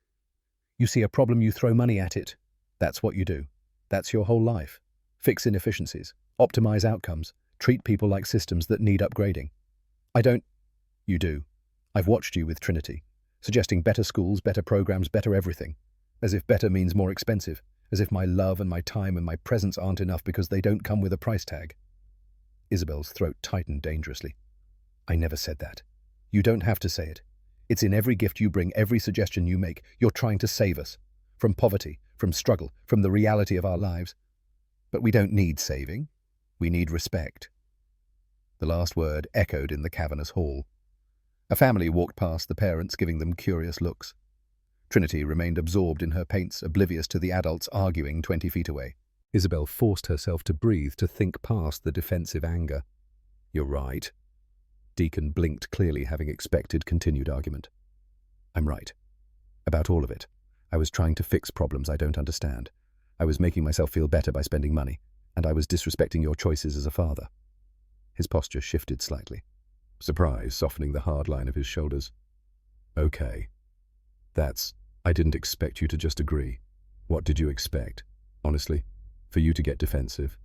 You see a problem, you throw money at it. That's what you do. That's your whole life. Fix inefficiencies, optimize outcomes, treat people like systems that need upgrading. I don't... You do. I've watched you with Trinity, suggesting better schools, better programs, better everything. As if better means more expensive. As if my love and my time and my presence aren't enough because they don't come with a price tag. Isabel's throat tightened dangerously. I never said that. You don't have to say it. It's in every gift you bring, every suggestion you make. You're trying to save us. From poverty, from struggle, from the reality of our lives. But we don't need saving. We need respect. The last word echoed in the cavernous hall. A family walked past, the parents giving them curious looks. Trinity remained absorbed in her paints, oblivious to the adults arguing 20 feet away. Isabel forced herself to breathe, to think past the defensive anger. You're right. Deacon blinked clearly, having expected continued argument. I'm right. About all of it. I was trying to fix problems I don't understand. I was making myself feel better by spending money, and I was disrespecting your choices as a father. His posture shifted slightly, surprise softening the hard line of his shoulders. Okay. I didn't expect you to just agree. What did you expect? Honestly? For you to get defensive?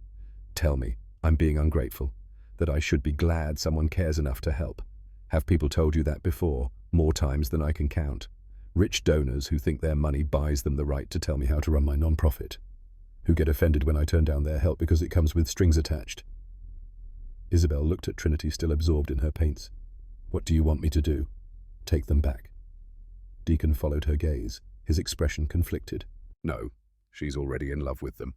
Tell me, I'm being ungrateful, that I should be glad someone cares enough to help. Have people told you that before, more times than I can count? Rich donors who think their money buys them the right to tell me how to run my non-profit, who get offended when I turn down their help because it comes with strings attached. Isabel looked at Trinity, still absorbed in her paints. What do you want me to do? Take them back? Deacon followed her gaze, his expression conflicted. No, she's already in love with them.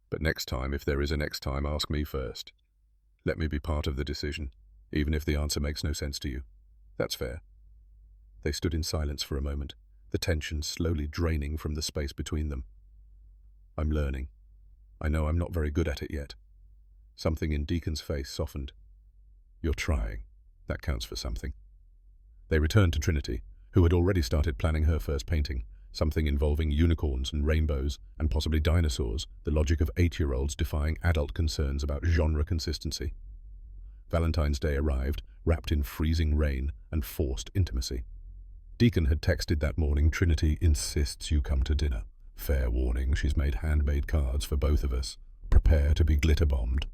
But next time, if there is a next time, ask me first. Let me be part of the decision, even if the answer makes no sense to you. That's fair. They stood in silence for a moment, the tension slowly draining from the space between them. I'm learning. I know I'm not very good at it yet. Something in Deacon's face softened. You're trying. That counts for something. They returned to Trinity, who had already started planning her first painting, something involving unicorns and rainbows and possibly dinosaurs, the logic of 8-year-olds defying adult concerns about genre consistency. Valentine's Day arrived, wrapped in freezing rain and forced intimacy. Deacon had texted that morning, Trinity insists you come to dinner. Fair warning, she's made handmade cards for both of us. Prepare to be glitter-bombed.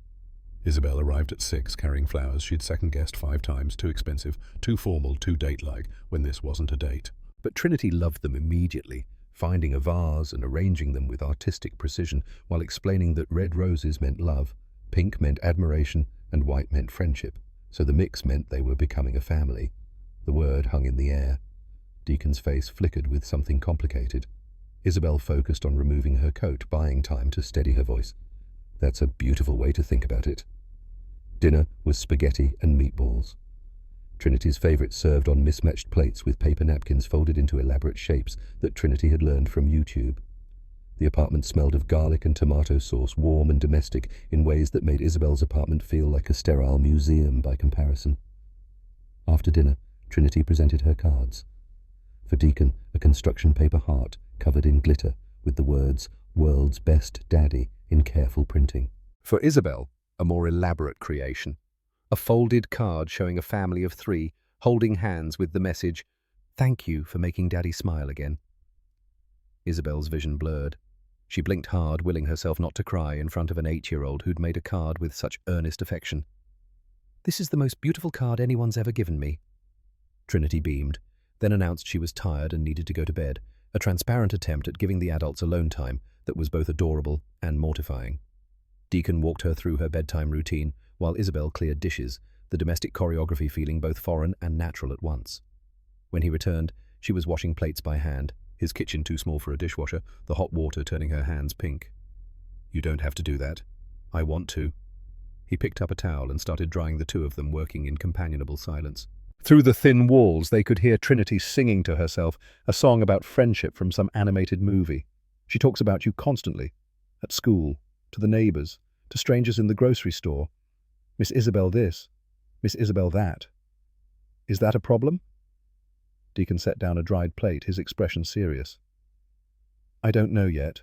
Isabel arrived at 6, carrying flowers she'd second-guessed 5 times, too expensive, too formal, too date-like, when this wasn't a date. But Trinity loved them immediately, finding a vase and arranging them with artistic precision while explaining that red roses meant love, pink meant admiration, and white meant friendship, so the mix meant they were becoming a family. The word hung in the air. Deacon's face flickered with something complicated. Isabel focused on removing her coat, buying time to steady her voice. That's a beautiful way to think about it. Dinner was spaghetti and meatballs. Trinity's favourite served on mismatched plates with paper napkins folded into elaborate shapes that Trinity had learned from YouTube. The apartment smelled of garlic and tomato sauce, warm and domestic, in ways that made Isabel's apartment feel like a sterile museum by comparison. After dinner, Trinity presented her cards. For Deacon, a construction paper heart covered in glitter with the words, "World's Best Daddy," in careful printing. For Isabel, a more elaborate creation. A folded card showing a family of 3 holding hands with the message, "Thank you for making Daddy smile again." Isabel's vision blurred. She blinked hard, willing herself not to cry in front of an 8-year-old who'd made a card with such earnest affection. "This is the most beautiful card anyone's ever given me." Trinity beamed, then announced she was tired and needed to go to bed, a transparent attempt at giving the adults alone time that was both adorable and mortifying. Deacon walked her through her bedtime routine, while Isabel cleared dishes, the domestic choreography feeling both foreign and natural at once. When he returned, she was washing plates by hand, his kitchen too small for a dishwasher, the hot water turning her hands pink. "You don't have to do that. I want to." He picked up a towel and started drying the two of them, working in companionable silence. Through the thin walls, they could hear Trinity singing to herself, a song about friendship from some animated movie. "She talks about you constantly. At school, to the neighbors, to strangers in the grocery store. Miss Isabel this, Miss Isabel that. Is that a problem?" Deacon set down a dried plate, his expression serious. "I don't know yet."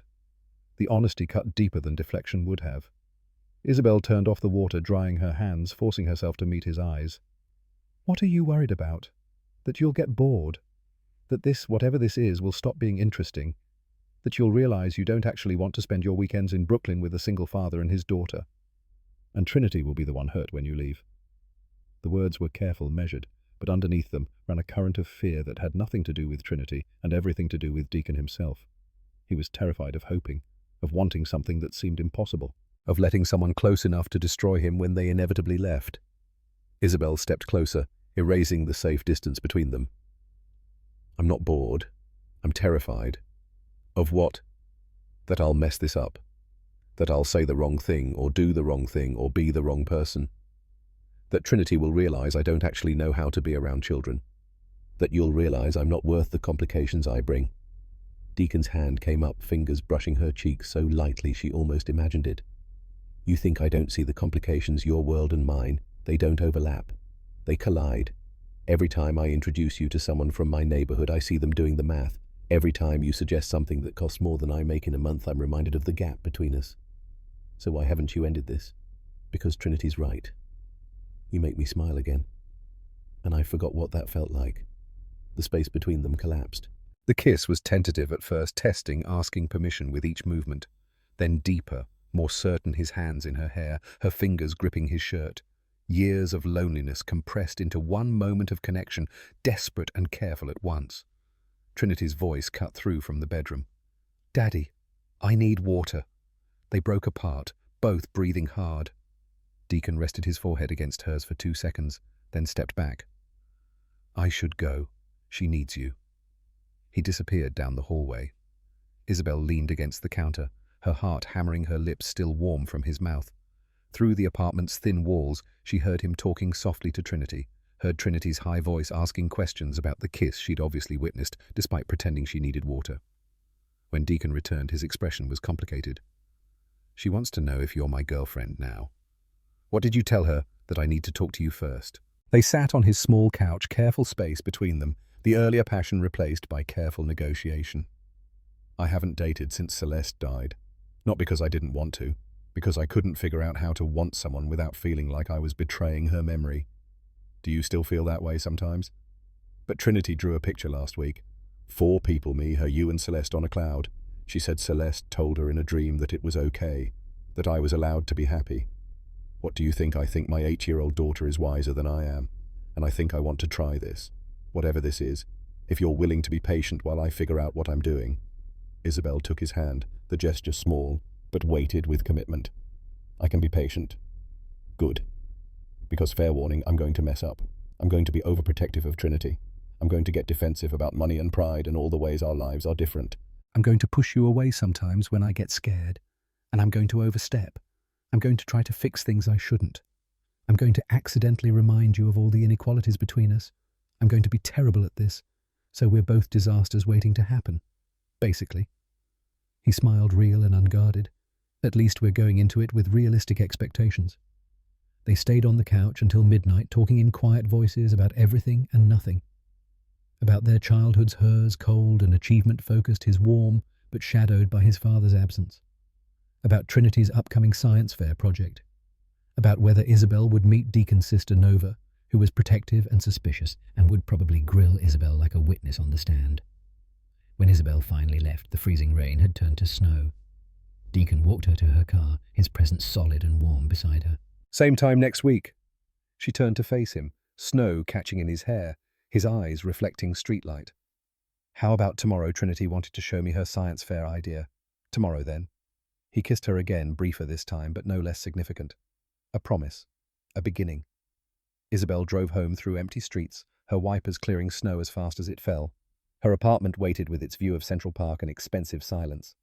The honesty cut deeper than deflection would have. Isabel turned off the water, drying her hands, forcing herself to meet his eyes. "What are you worried about? That you'll get bored? That this, whatever this is, will stop being interesting? That you'll realize you don't actually want to spend your weekends in Brooklyn with a single father and his daughter? And Trinity will be the one hurt when you leave." The words were careful, measured, but underneath them ran a current of fear that had nothing to do with Trinity and everything to do with Deacon himself. He was terrified of hoping, of wanting something that seemed impossible, of letting someone close enough to destroy him when they inevitably left. Isabel stepped closer, erasing the safe distance between them. "I'm not bored. I'm terrified." "Of what?" "That I'll mess this up. That I'll say the wrong thing, or do the wrong thing, or be the wrong person. That Trinity will realize I don't actually know how to be around children. That you'll realize I'm not worth the complications I bring." Deacon's hand came up, fingers brushing her cheek so lightly she almost imagined it. "You think I don't see the complications, your world and mine? They don't overlap. They collide. Every time I introduce you to someone from my neighborhood, I see them doing the math. Every time you suggest something that costs more than I make in a month, I'm reminded of the gap between us. So why haven't you ended this? Because Trinity's right. You make me smile again. And I forgot what that felt like." The space between them collapsed. The kiss was tentative at first, testing, asking permission with each movement. Then deeper, more certain, his hands in her hair, her fingers gripping his shirt. Years of loneliness compressed into one moment of connection, desperate and careful at once. Trinity's voice cut through from the bedroom. "Daddy, I need water." They broke apart, both breathing hard. Deacon rested his forehead against hers for 2 seconds, then stepped back. "I should go. She needs you." He disappeared down the hallway. Isabel leaned against the counter, her heart hammering, her lips still warm from his mouth. Through the apartment's thin walls, she heard him talking softly to Trinity, heard Trinity's high voice asking questions about the kiss she'd obviously witnessed, despite pretending she needed water. When Deacon returned, his expression was complicated. "She wants to know if you're my girlfriend now." "What did you tell her? That I need to talk to you first?" They sat on his small couch, careful space between them, the earlier passion replaced by careful negotiation. "I haven't dated since Celeste died. Not because I didn't want to, because I couldn't figure out how to want someone without feeling like I was betraying her memory. Do you still feel that way sometimes?" But Trinity drew a picture last week. 4 people, me, her, you and Celeste on a cloud. She said Celeste told her in a dream that it was okay, that I was allowed to be happy. What do you think? I think my 8-year-old daughter is wiser than I am, and I think I want to try this, whatever this is, if you're willing to be patient while I figure out what I'm doing." Isabel took his hand, the gesture small, but weighted with commitment. "I can be patient." "Good. Because fair warning, I'm going to mess up. I'm going to be overprotective of Trinity. I'm going to get defensive about money and pride and all the ways our lives are different. I'm going to push you away sometimes when I get scared, and I'm going to overstep. I'm going to try to fix things I shouldn't. I'm going to accidentally remind you of all the inequalities between us. I'm going to be terrible at this, so we're both disasters waiting to happen, basically. He smiled, real and unguarded. At least we're going into it with realistic expectations. They stayed on the couch until midnight, talking in quiet voices about everything and nothing. About their childhoods, hers, cold and achievement-focused, his warm, but shadowed by his father's absence. About Trinity's upcoming science fair project. About whether Isabel would meet Deacon's sister Nova, who was protective and suspicious, and would probably grill Isabel like a witness on the stand. When Isabel finally left, the freezing rain had turned to snow. Deacon walked her to her car, his presence solid and warm beside her. Same time next week. She turned to face him, snow catching in his hair, his eyes reflecting streetlight. How about tomorrow? Trinity wanted to show me her science fair idea. Tomorrow, then. He kissed her again, briefer this time, but no less significant. A promise. A beginning. Isabel drove home through empty streets, her wipers clearing snow as fast as it fell. Her apartment waited with its view of Central Park and expensive silence.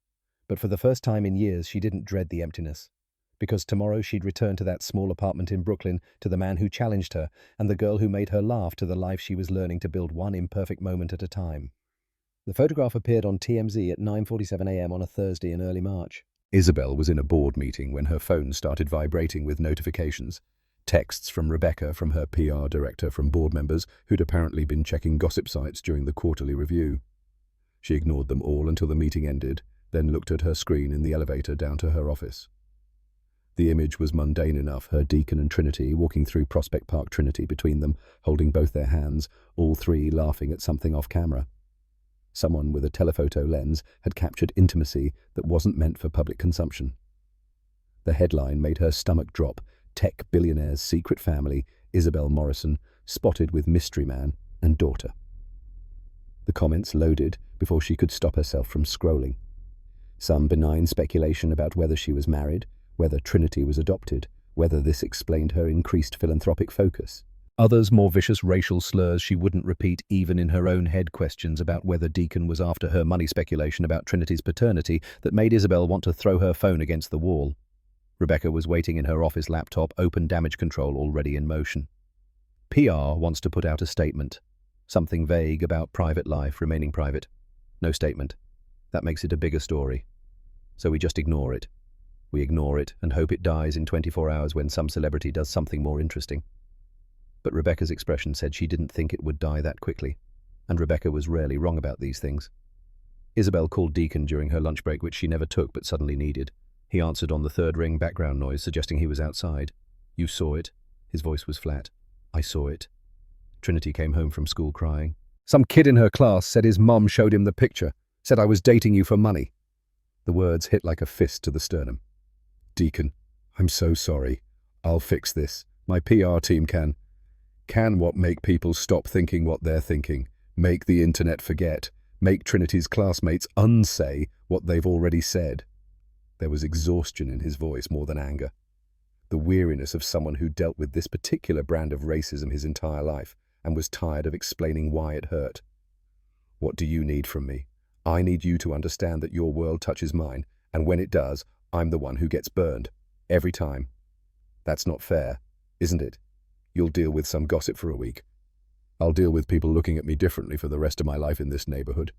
But for the first time in years, she didn't dread the emptiness. Because tomorrow she'd return to that small apartment in Brooklyn, to the man who challenged her, and the girl who made her laugh, to the life she was learning to build one imperfect moment at a time. The photograph appeared on TMZ at 9:47 a.m. on a Thursday in early March. Isabel was in a board meeting when her phone started vibrating with notifications. Texts from Rebecca, from her PR director, from board members who'd apparently been checking gossip sites during the quarterly review. She ignored them all until the meeting ended, then looked at her screen in the elevator down to her office. The image was mundane enough, her Deacon and Trinity walking through Prospect Park, Trinity between them, holding both their hands, all three laughing at something off camera. Someone with a telephoto lens had captured intimacy that wasn't meant for public consumption. The headline made her stomach drop. Tech billionaire's secret family, Isabel Morrison, spotted with mystery man and daughter. The comments loaded before she could stop herself from scrolling. Some benign speculation about whether she was married, whether Trinity was adopted, whether this explained her increased philanthropic focus. Others more vicious racial slurs she wouldn't repeat even in her own head, questions about whether Deacon was after her, money speculation about Trinity's paternity that made Isabel want to throw her phone against the wall. Rebecca was waiting in her office laptop, open damage control already in motion. PR wants to put out a statement. Something vague about private life remaining private. No statement. That makes it a bigger story. So we just ignore it. We ignore it and hope it dies in 24 hours when some celebrity does something more interesting. But Rebecca's expression said she didn't think it would die that quickly. And Rebecca was rarely wrong about these things. Isabel called Deacon during her lunch break, which she never took but suddenly needed. He answered on the third ring, background noise suggesting he was outside. You saw it? His voice was flat. I saw it. Trinity came home from school crying. Some kid in her class said his mom showed him the picture, said I was dating you for money. The words hit like a fist to the sternum. Deacon, I'm so sorry. I'll fix this. My PR team can what make people stop thinking what they're thinking, make the internet forget, make Trinity's classmates unsay what they've already said. There was exhaustion in his voice more than anger. The weariness of someone who dealt with this particular brand of racism his entire life and was tired of explaining why it hurt. What do you need from me? I need you to understand that your world touches mine, and when it does, I'm the one who gets burned. Every time. That's not fair, isn't it? You'll deal with some gossip for a week. I'll deal with people looking at me differently for the rest of my life in this neighborhood.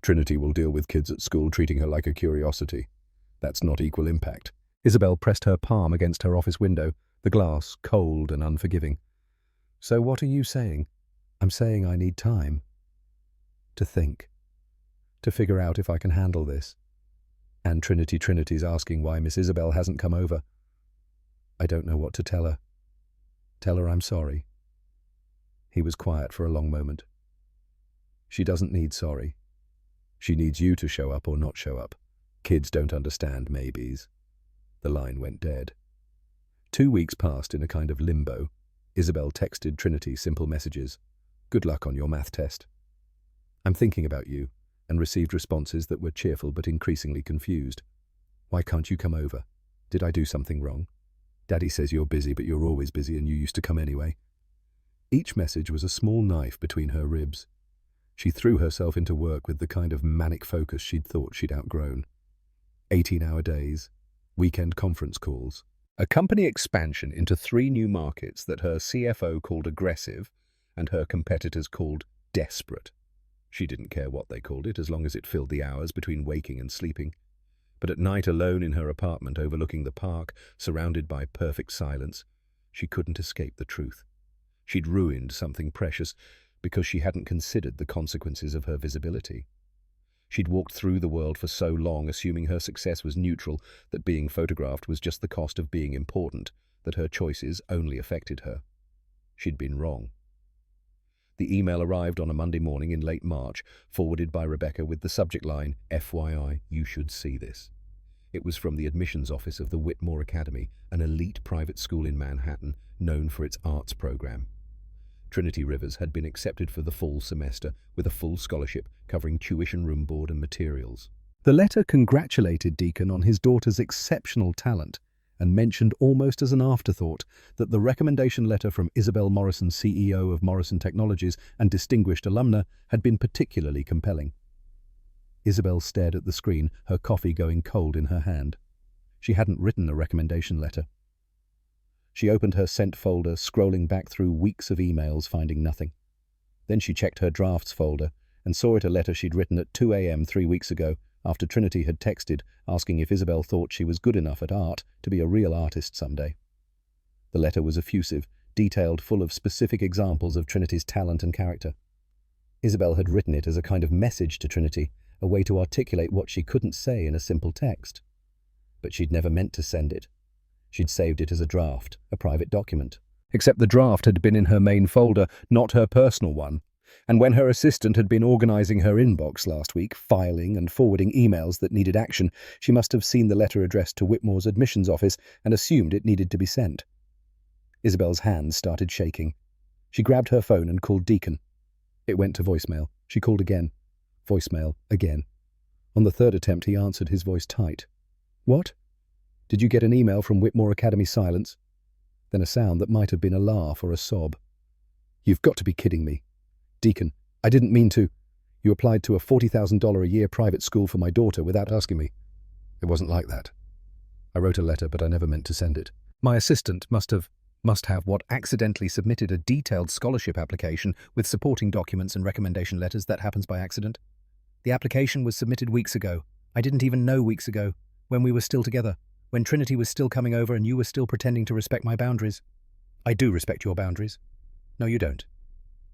Trinity will deal with kids at school treating her like a curiosity. That's not equal impact. Isabel pressed her palm against her office window, the glass cold and unforgiving. So what are you saying? I'm saying I need time. To think. To figure out if I can handle this. And Trinity's asking why Miss Isabel hasn't come over. I don't know what to tell her. Tell her I'm sorry. He was quiet for a long moment. She doesn't need sorry. She needs you to show up or not show up. Kids don't understand maybes. The line went dead. 2 weeks passed in a kind of limbo. Isabel texted Trinity simple messages. Good luck on your math test. I'm thinking about you, and received responses that were cheerful but increasingly confused. Why can't you come over? Did I do something wrong? Daddy says you're busy, but you're always busy and you used to come anyway. Each message was a small knife between her ribs. She threw herself into work with the kind of manic focus she'd thought she'd outgrown. 18-hour days, weekend conference calls, a company expansion into 3 new markets that her CFO called aggressive and her competitors called desperate. She didn't care what they called it as long as it filled the hours between waking and sleeping. But at night, alone in her apartment overlooking the park, surrounded by perfect silence, she couldn't escape the truth. She'd ruined something precious because she hadn't considered the consequences of her visibility. She'd walked through the world for so long, assuming her success was neutral, that being photographed was just the cost of being important, that her choices only affected her. She'd been wrong. The email arrived on a Monday morning in late March, forwarded by Rebecca with the subject line, "FYI, you should see this." It was from the admissions office of the Whitmore Academy, an elite private school in Manhattan known for its arts program. Trinity Rivers had been accepted for the fall semester with a full scholarship covering tuition, room board and materials. The letter congratulated Deacon on his daughter's exceptional talent and mentioned almost as an afterthought that the recommendation letter from Isabel Morrison, CEO of Morrison Technologies and distinguished alumna, had been particularly compelling. Isabel stared at the screen, her coffee going cold in her hand. She hadn't written a recommendation letter. She opened her sent folder, scrolling back through weeks of emails, finding nothing. Then she checked her drafts folder and saw it a letter she'd written at 2 a.m. 3 weeks ago, after Trinity had texted, asking if Isabel thought she was good enough at art to be a real artist someday. The letter was effusive, detailed, full of specific examples of Trinity's talent and character. Isabel had written it as a kind of message to Trinity, a way to articulate what she couldn't say in a simple text. But she'd never meant to send it. She'd saved it as a draft, a private document. Except the draft had been in her main folder, not her personal one. And when her assistant had been organizing her inbox last week, filing and forwarding emails that needed action, she must have seen the letter addressed to Whitmore's admissions office and assumed it needed to be sent. Isabel's hands started shaking. She grabbed her phone and called Deacon. It went to voicemail. She called again. Voicemail again. On the 3rd attempt, he answered, his voice tight. "What? Did you get an email from Whitmore Academy?" Silence. Then a sound that might have been a laugh or a sob. "You've got to be kidding me. Deacon, I didn't mean to. You applied to a $40,000 a year private school for my daughter without asking me." "It wasn't like that. I wrote a letter, but I never meant to send it. My assistant must have what accidentally submitted a detailed scholarship application with supporting documents and recommendation letters. That happens by accident. The application was submitted weeks ago. I didn't even know weeks ago, when we were still together, when Trinity was still coming over and you were still pretending to respect my boundaries." "I do respect your boundaries." "No, you don't.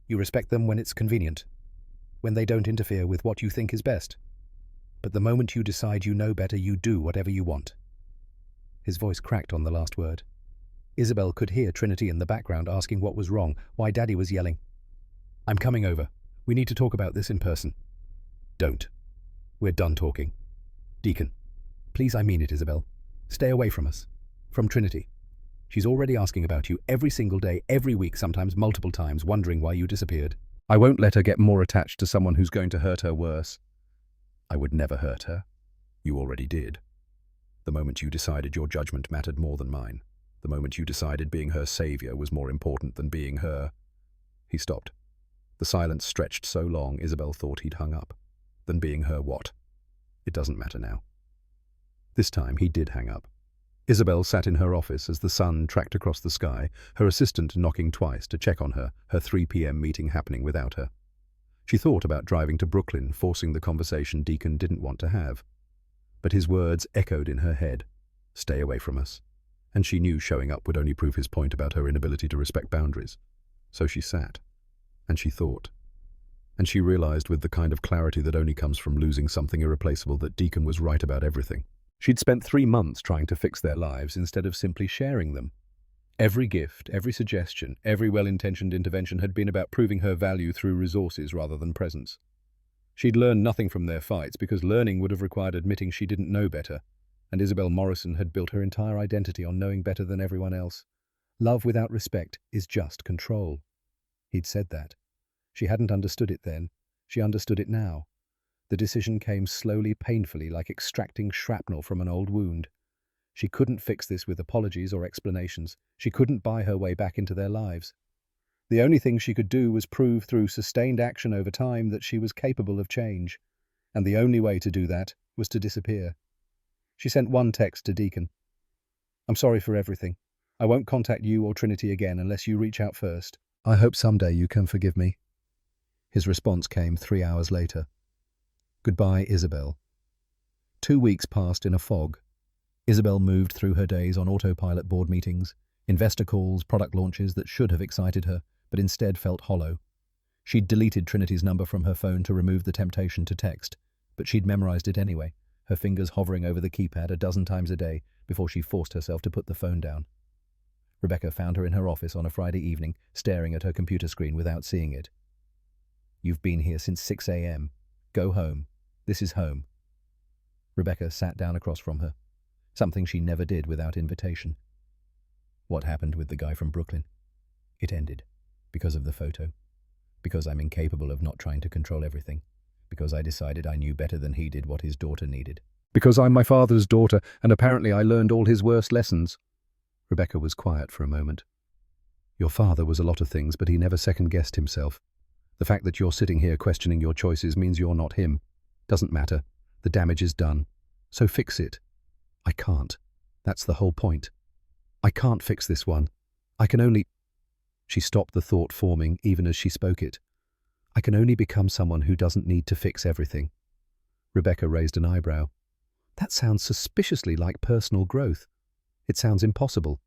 You respect them when it's convenient, when they don't interfere with what you think is best. But the moment you decide you know better, you do whatever you want." His voice cracked on the last word. Isabel could hear Trinity in the background asking what was wrong, why Daddy was yelling. "I'm coming over. We need to talk about this in person." "Don't. We're done talking." "Deacon, please, I mean it, Isabel. Stay away from us. From Trinity. She's already asking about you every single day, every week, sometimes multiple times, wondering why you disappeared." "I won't let her get more attached to someone who's going to hurt her worse." "I would never hurt her. You already did. The moment you decided your judgment mattered more than mine. The moment you decided being her savior was more important than being her." He stopped. The silence stretched so long, Isabel thought he'd hung up. "Than being her what? It doesn't matter now." This time he did hang up. Isabel sat in her office as the sun tracked across the sky, her assistant knocking twice to check on her, her 3 p.m. meeting happening without her. She thought about driving to Brooklyn, forcing the conversation Deacon didn't want to have. But his words echoed in her head. "Stay away from us." And she knew showing up would only prove his point about her inability to respect boundaries. So she sat. And she thought. And she realized with the kind of clarity that only comes from losing something irreplaceable that Deacon was right about everything. She'd spent 3 months trying to fix their lives instead of simply sharing them. Every gift, every suggestion, every well-intentioned intervention had been about proving her value through resources rather than presence. She'd learned nothing from their fights because learning would have required admitting she didn't know better, and Isabel Morrison had built her entire identity on knowing better than everyone else. Love without respect is just control. He'd said that. She hadn't understood it then. She understood it now. The decision came slowly, painfully, like extracting shrapnel from an old wound. She couldn't fix this with apologies or explanations. She couldn't buy her way back into their lives. The only thing she could do was prove through sustained action over time that she was capable of change, and the only way to do that was to disappear. She sent one text to Deacon. "I'm sorry for everything. I won't contact you or Trinity again unless you reach out first. I hope someday you can forgive me." His response came 3 hours later. "Goodbye, Isabel." 2 weeks passed in a fog. Isabel moved through her days on autopilot: board meetings, investor calls, product launches that should have excited her, but instead felt hollow. She'd deleted Trinity's number from her phone to remove the temptation to text, but she'd memorized it anyway, her fingers hovering over the keypad a dozen times a day before she forced herself to put the phone down. Rebecca found her in her office on a Friday evening, staring at her computer screen without seeing it. "You've been here since 6 a.m. Go home. This is home." Rebecca sat down across from her, something she never did without invitation. "What happened with the guy from Brooklyn? It ended. Because of the photo. Because I'm incapable of not trying to control everything. Because I decided I knew better than he did what his daughter needed. Because I'm my father's daughter, and apparently I learned all his worst lessons." Rebecca was quiet for a moment. "Your father was a lot of things, but he never second-guessed himself. The fact that you're sitting here questioning your choices means you're not him. Doesn't matter. The damage is done. So fix it." "I can't. That's the whole point. I can't fix this one. I can only—" She stopped the thought forming even as she spoke it. "I can only become someone who doesn't need to fix everything." Rebecca raised an eyebrow. "That sounds suspiciously like personal growth. It sounds impossible."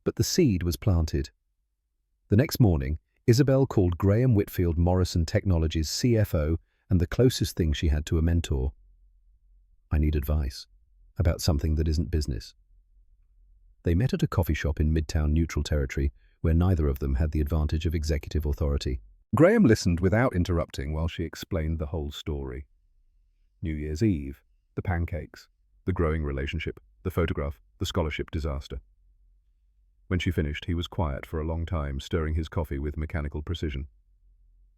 But the seed was planted. The next morning, Isabel called Graham Whitfield Morrison Technologies' CFO and the closest thing she had to a mentor. "I need advice about something that isn't business." They met at a coffee shop in Midtown Neutral Territory, where neither of them had the advantage of executive authority. Graham listened without interrupting while she explained the whole story. New Year's Eve, the pancakes, the growing relationship, the photograph, the scholarship disaster. When she finished, he was quiet for a long time, stirring his coffee with mechanical precision.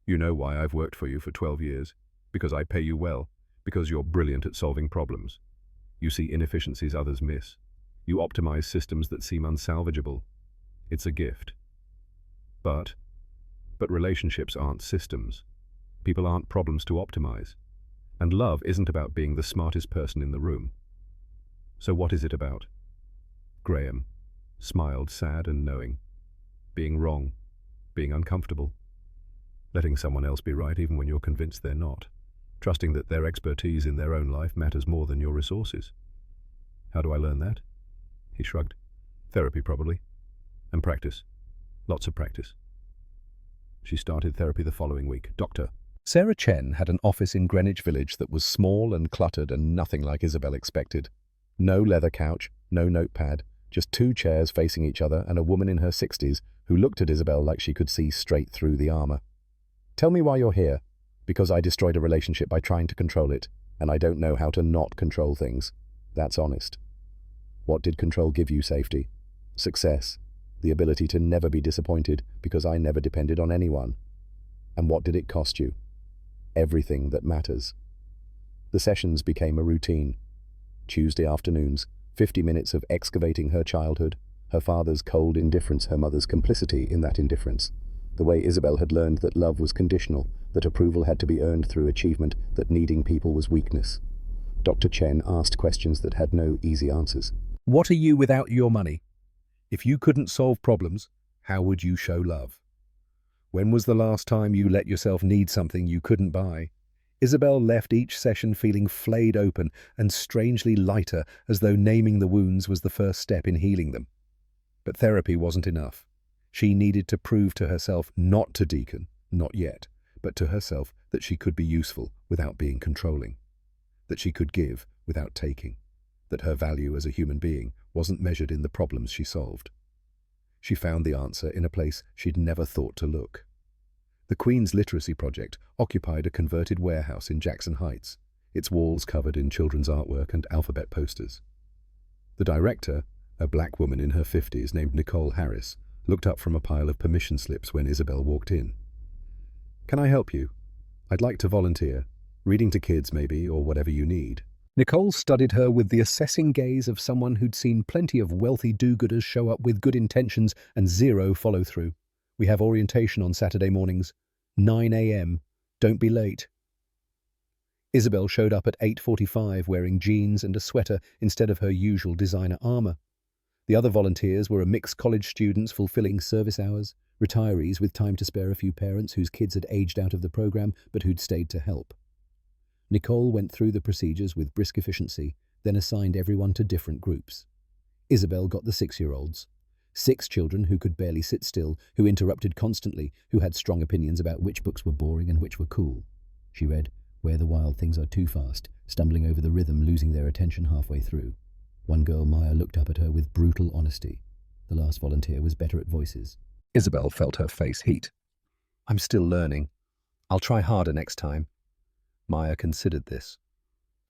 "You know why I've worked for you for 12 years? Because I pay you well. Because you're brilliant at solving problems. You see inefficiencies others miss. You optimize systems that seem unsalvageable. It's a gift. But relationships aren't systems. People aren't problems to optimize. And love isn't about being the smartest person in the room. So what is it about?" Graham smiled, sad and knowing. "Being wrong. Being uncomfortable. Letting someone else be right even when you're convinced they're not. Trusting that their expertise in their own life matters more than your resources." "How do I learn that?" He shrugged. "Therapy, probably. And practice. Lots of practice." She started therapy the following week. Dr. Sarah Chen had an office in Greenwich Village that was small and cluttered and nothing like Isabel expected. No leather couch, no notepad, just 2 chairs facing each other and a woman in her 60s who looked at Isabel like she could see straight through the armor. "Tell me why you're here." "Because I destroyed a relationship by trying to control it, and I don't know how to not control things." "That's honest." "What did control give you? Safety. Success. The ability to never be disappointed because I never depended on anyone." "And what did it cost you?" "Everything that matters." The sessions became a routine. Tuesday afternoons, 50 minutes of excavating her childhood, her father's cold indifference, her mother's complicity in that indifference, the way Isabel had learned that love was conditional, that approval had to be earned through achievement, that needing people was weakness. Dr. Chen asked questions that had no easy answers. "What are you without your money? If you couldn't solve problems, how would you show love? When was the last time you let yourself need something you couldn't buy?" Isabel left each session feeling flayed open and strangely lighter, as though naming the wounds was the first step in healing them. But therapy wasn't enough. She needed to prove to herself, not to Deacon, not yet, but to herself, that she could be useful without being controlling, that she could give without taking, that her value as a human being wasn't measured in the problems she solved. She found the answer in a place she'd never thought to look. The Queen's Literacy Project occupied a converted warehouse in Jackson Heights, its walls covered in children's artwork and alphabet posters. The director, a black woman in her 50s named Nicole Harris, looked up from a pile of permission slips when Isabel walked in. "Can I help you? I'd like to volunteer. Reading to kids, maybe, or whatever you need." Nicole studied her with the assessing gaze of someone who'd seen plenty of wealthy do-gooders show up with good intentions and zero follow-through. We have orientation on Saturday mornings, 9 a.m. Don't be late. Isabel showed up at 8:45 wearing jeans and a sweater instead of her usual designer armor. The other volunteers were a mixed college students fulfilling service hours, retirees with time to spare, a few parents whose kids had aged out of the program but who'd stayed to help. Nicole went through the procedures with brisk efficiency, then assigned everyone to different groups. Isabel got the 6-year-olds. 6 children who could barely sit still, who interrupted constantly, who had strong opinions about which books were boring and which were cool. She read Where the Wild Things Are Too Fast, stumbling over the rhythm, losing their attention halfway through. One girl, Maya, looked up at her with brutal honesty. The last volunteer was better at voices. Isabel felt her face heat. I'm still learning. I'll try harder next time. Maya considered this.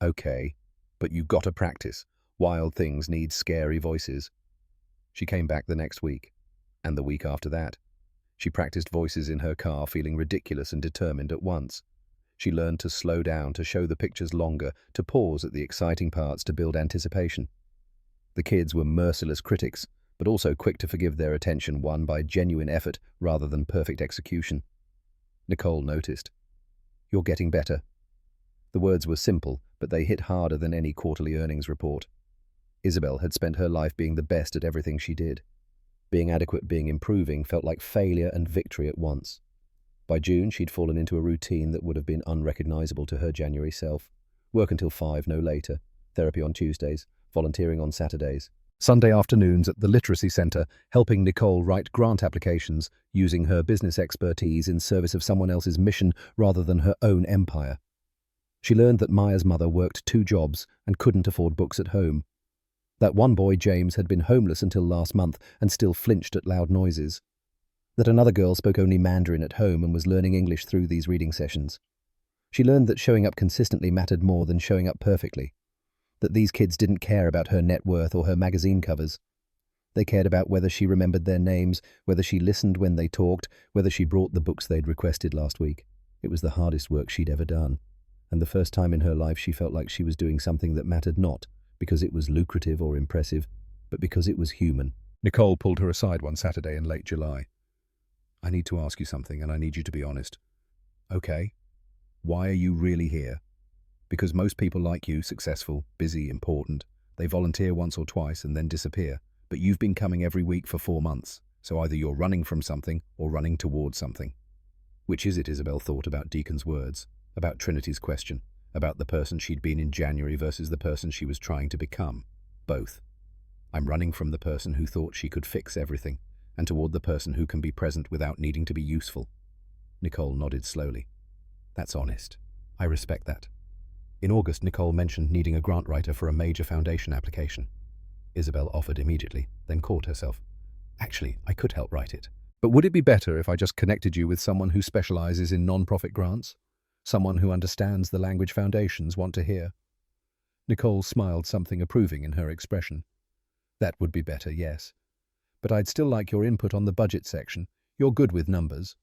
Okay, but you gotta practice. Wild things need scary voices. She came back the next week, and the week after that. She practiced voices in her car, feeling ridiculous and determined at once. She learned to slow down, to show the pictures longer, to pause at the exciting parts, to build anticipation. The kids were merciless critics, but also quick to forgive their attention won by genuine effort rather than perfect execution. Nicole noticed. You're getting better. The words were simple, but they hit harder than any quarterly earnings report. Isabel had spent her life being the best at everything she did. Being adequate, being improving, felt like failure and victory at once. By June, she'd fallen into a routine that would have been unrecognizable to her January self. Work until 5, no later. Therapy on Tuesdays. Volunteering on Saturdays. Sunday afternoons at the Literacy Center, helping Nicole write grant applications, using her business expertise in service of someone else's mission rather than her own empire. She learned that Maya's mother worked 2 jobs and couldn't afford books at home. That one boy, James, had been homeless until last month and still flinched at loud noises. That another girl spoke only Mandarin at home and was learning English through these reading sessions. She learned that showing up consistently mattered more than showing up perfectly. That these kids didn't care about her net worth or her magazine covers. They cared about whether she remembered their names, whether she listened when they talked, whether she brought the books they'd requested last week. It was the hardest work she'd ever done, and the first time in her life she felt like she was doing something that mattered, not because it was lucrative or impressive, but because it was human. Nicole pulled her aside one Saturday in late July. I need to ask you something, and I need you to be honest. Okay, why are you really here? Because most people like you, successful, busy, important, they volunteer once or twice and then disappear. But you've been coming every week for 4 months, so either you're running from something or running towards something. Which is it? Isabel thought about Deacon's words, about Trinity's question, about the person she'd been in January versus the person she was trying to become. Both. I'm running from the person who thought she could fix everything, and toward the person who can be present without needing to be useful. Nicole nodded slowly. That's honest. I respect that. In August, Nicole mentioned needing a grant writer for a major foundation application. Isabel offered immediately, then caught herself. Actually, I could help write it. But would it be better if I just connected you with someone who specializes in non-profit grants? Someone who understands the language foundations want to hear? Nicole smiled, something approving in her expression. That would be better, yes. But I'd still like your input on the budget section. You're good with numbers.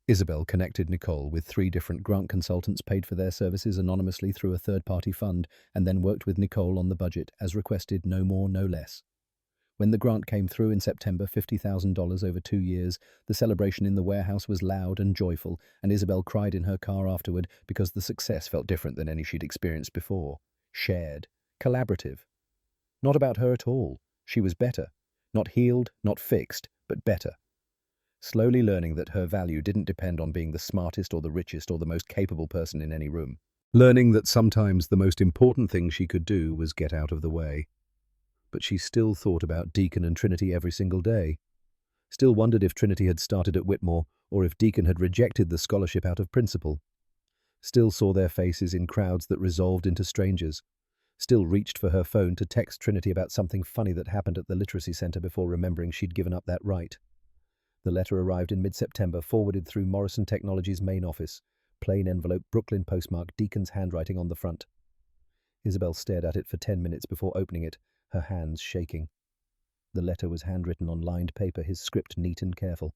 Isabel connected Nicole with 3 different grant consultants, paid for their services anonymously through a third-party fund, and then worked with Nicole on the budget as requested, no more, no less. When the grant came through in September, $50,000 over 2 years, the celebration in the warehouse was loud and joyful, and Isabel cried in her car afterward because the success felt different than any she'd experienced before. Shared. Collaborative. Not about her at all. She was better. Not healed, not fixed, but better. Slowly learning that her value didn't depend on being the smartest or the richest or the most capable person in any room. Learning that sometimes the most important thing she could do was get out of the way. But she still thought about Deacon and Trinity every single day. Still wondered if Trinity had started at Whitmore or if Deacon had rejected the scholarship out of principle. Still saw their faces in crowds that resolved into strangers. Still reached for her phone to text Trinity about something funny that happened at the Literacy Center before remembering she'd given up that right. The letter arrived in mid-September, forwarded through Morrison Technologies' main office. Plain envelope, Brooklyn postmark, Deacon's handwriting on the front. Isabel stared at it for 10 minutes before opening it, her hands shaking. The letter was handwritten on lined paper, his script neat and careful.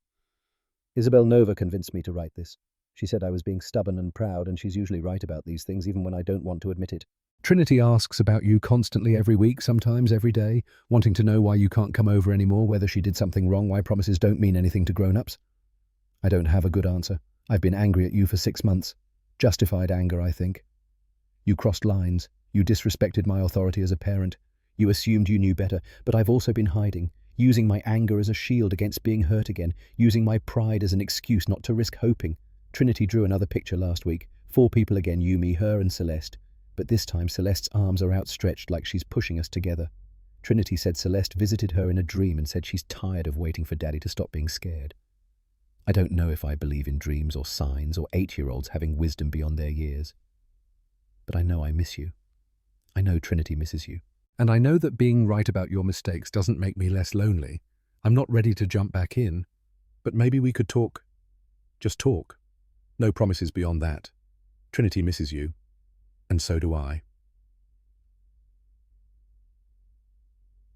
Isabel Nova convinced me to write this. She said I was being stubborn and proud, and she's usually right about these things, even when I don't want to admit it. Trinity asks about you constantly every week, sometimes every day, wanting to know why you can't come over anymore, whether she did something wrong, why promises don't mean anything to grown-ups. I don't have a good answer. I've been angry at you for 6 months. Justified anger, I think. You crossed lines. You disrespected my authority as a parent. You assumed you knew better, but I've also been hiding, using my anger as a shield against being hurt again, using my pride as an excuse not to risk hoping. Trinity drew another picture last week. 4 people again, you, me, her and Celeste. But this time Celeste's arms are outstretched like she's pushing us together. Trinity said Celeste visited her in a dream and said she's tired of waiting for Daddy to stop being scared. I don't know if I believe in dreams or signs or 8-year-olds having wisdom beyond their years. But I know I miss you. I know Trinity misses you. And I know that being right about your mistakes doesn't make me less lonely. I'm not ready to jump back in, but maybe we could talk. Just talk. No promises beyond that. Trinity misses you, and so do I.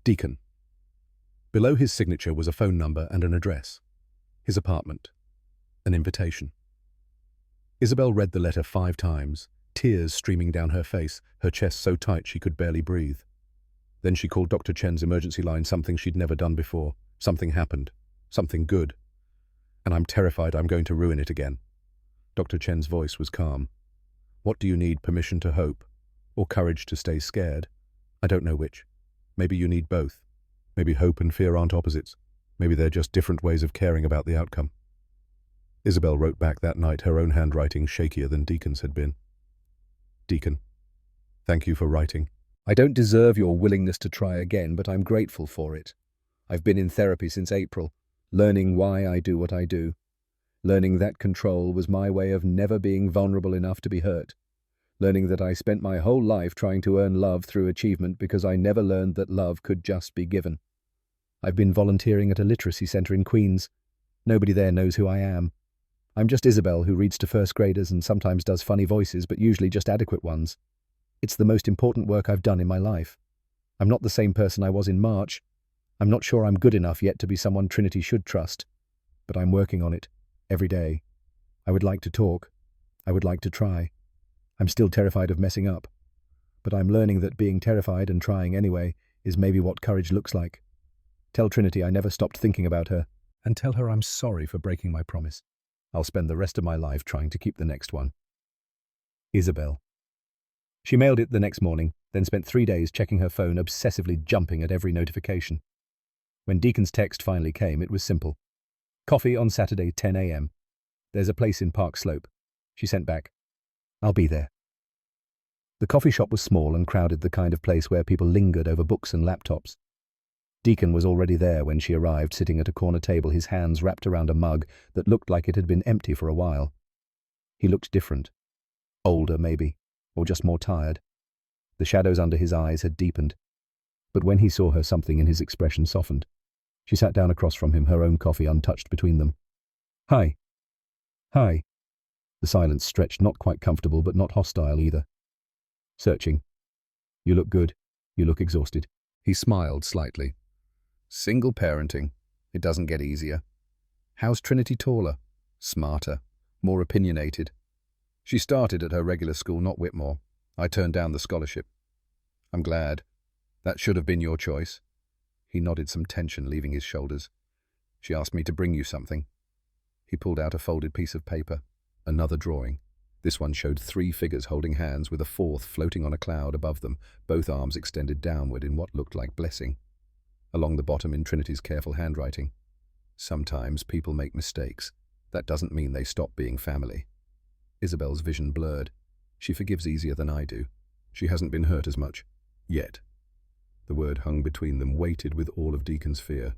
Deacon. Below his signature was a phone number and an address. His apartment. An invitation. Isabel read the letter 5 times, tears streaming down her face, her chest so tight she could barely breathe. Then she called Dr. Chen's emergency line, something she'd never done before. Something happened. Something good. And I'm terrified I'm going to ruin it again. Dr. Chen's voice was calm. What do you need, permission to hope? Or courage to stay scared? I don't know which. Maybe you need both. Maybe hope and fear aren't opposites. Maybe they're just different ways of caring about the outcome. Isabel wrote back that night, her own handwriting shakier than Deacon's had been. Deacon, thank you for writing. I don't deserve your willingness to try again, but I'm grateful for it. I've been in therapy since April, learning why I do what I do. Learning that control was my way of never being vulnerable enough to be hurt. Learning that I spent my whole life trying to earn love through achievement because I never learned that love could just be given. I've been volunteering at a literacy centre in Queens. Nobody there knows who I am. I'm just Isabel who reads to first graders and sometimes does funny voices, but usually just adequate ones. It's the most important work I've done in my life. I'm not the same person I was in March. I'm not sure I'm good enough yet to be someone Trinity should trust. But I'm working on it. Every day. I would like to talk. I would like to try. I'm still terrified of messing up. But I'm learning that being terrified and trying anyway is maybe what courage looks like. Tell Trinity I never stopped thinking about her. And tell her I'm sorry for breaking my promise. I'll spend the rest of my life trying to keep the next one. Isabel. She mailed it the next morning, then spent 3 days checking her phone, obsessively jumping at every notification. When Deacon's text finally came, it was simple. Coffee on Saturday, 10 a.m. There's a place in Park Slope. She sent back, I'll be there. The coffee shop was small and crowded, the kind of place where people lingered over books and laptops. Deacon was already there when she arrived, sitting at a corner table, his hands wrapped around a mug that looked like it had been empty for a while. He looked different. Older, maybe, or just more tired. The shadows under his eyes had deepened. But when he saw her, something in his expression softened. She sat down across from him, her own coffee untouched between them. Hi. Hi. The silence stretched, not quite comfortable, but not hostile either. Searching. You look good. You look exhausted. He smiled slightly. Single parenting. It doesn't get easier. How's Trinity taller? Smarter. More opinionated. She started at her regular school, not Whitmore. I turned down the scholarship. I'm glad. That should have been your choice. He nodded, some tension leaving his shoulders. She asked me to bring you something. He pulled out a folded piece of paper. Another drawing. This one showed 3 figures holding hands with a 4th floating on a cloud above them, both arms extended downward in what looked like blessing. Along the bottom in Trinity's careful handwriting. Sometimes people make mistakes. That doesn't mean they stop being family. Isabel's vision blurred. She forgives easier than I do. She hasn't been hurt as much. Yet. The word hung between them, weighted with all of Deacon's fear.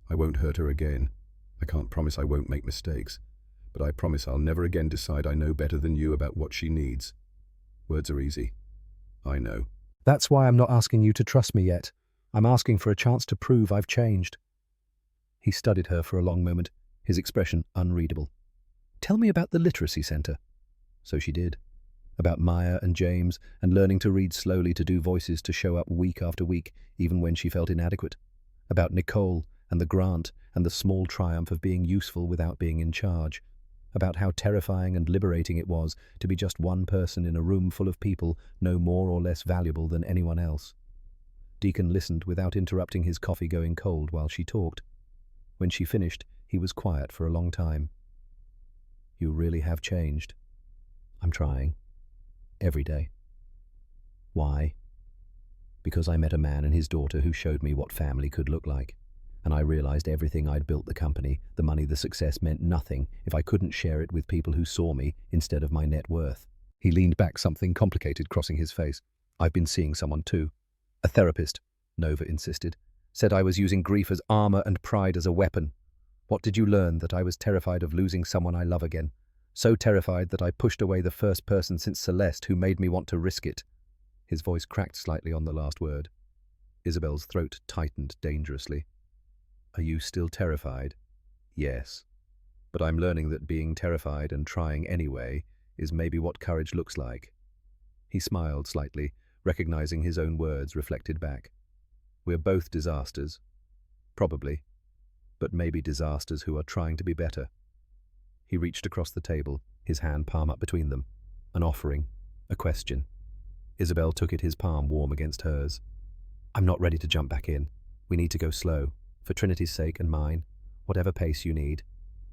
I won't hurt her again. I can't promise I won't make mistakes. But I promise I'll never again decide I know better than you about what she needs. Words are easy. I know. That's why I'm not asking you to trust me yet. I'm asking for a chance to prove I've changed. He studied her for a long moment, his expression unreadable. Tell me about the literacy centre. So she did. About Maya and James, and learning to read slowly, to do voices, to show up week after week, even when she felt inadequate. About Nicole and the grant and the small triumph of being useful without being in charge. about how terrifying and liberating it was to be just one person in a room full of people no more or less valuable than anyone else. Deacon listened without interrupting his coffee going cold while she talked. When she finished, he was quiet for a long time. "You really have changed." "I'm trying. Every day." "Why?" "Because I met a man and his daughter who showed me what family could look like. And I realized everything I'd built, the company, the money, the success, meant nothing if I couldn't share it with people who saw me instead of my net worth." He leaned back, something complicated crossing his face. "I've been seeing someone too." "A therapist," Nova insisted. "Said I was using grief as armor and pride as a weapon. What did you learn? That I was terrified of losing someone I love again. So terrified that I pushed away the first person since Celeste who made me want to risk it." His voice cracked slightly on the last word. Isabel's throat tightened dangerously. "Are you still terrified?" "Yes. But I'm learning that being terrified and trying anyway is maybe what courage looks like." He smiled slightly, recognizing his own words reflected back. "We're both disasters. Probably. But maybe disasters who are trying to be better." He reached across the table, his hand palm up between them. An offering. A question. Isabel took it, his palm warm against hers. "I'm not ready to jump back in. We need to go slow. For Trinity's sake and mine. Whatever pace you need.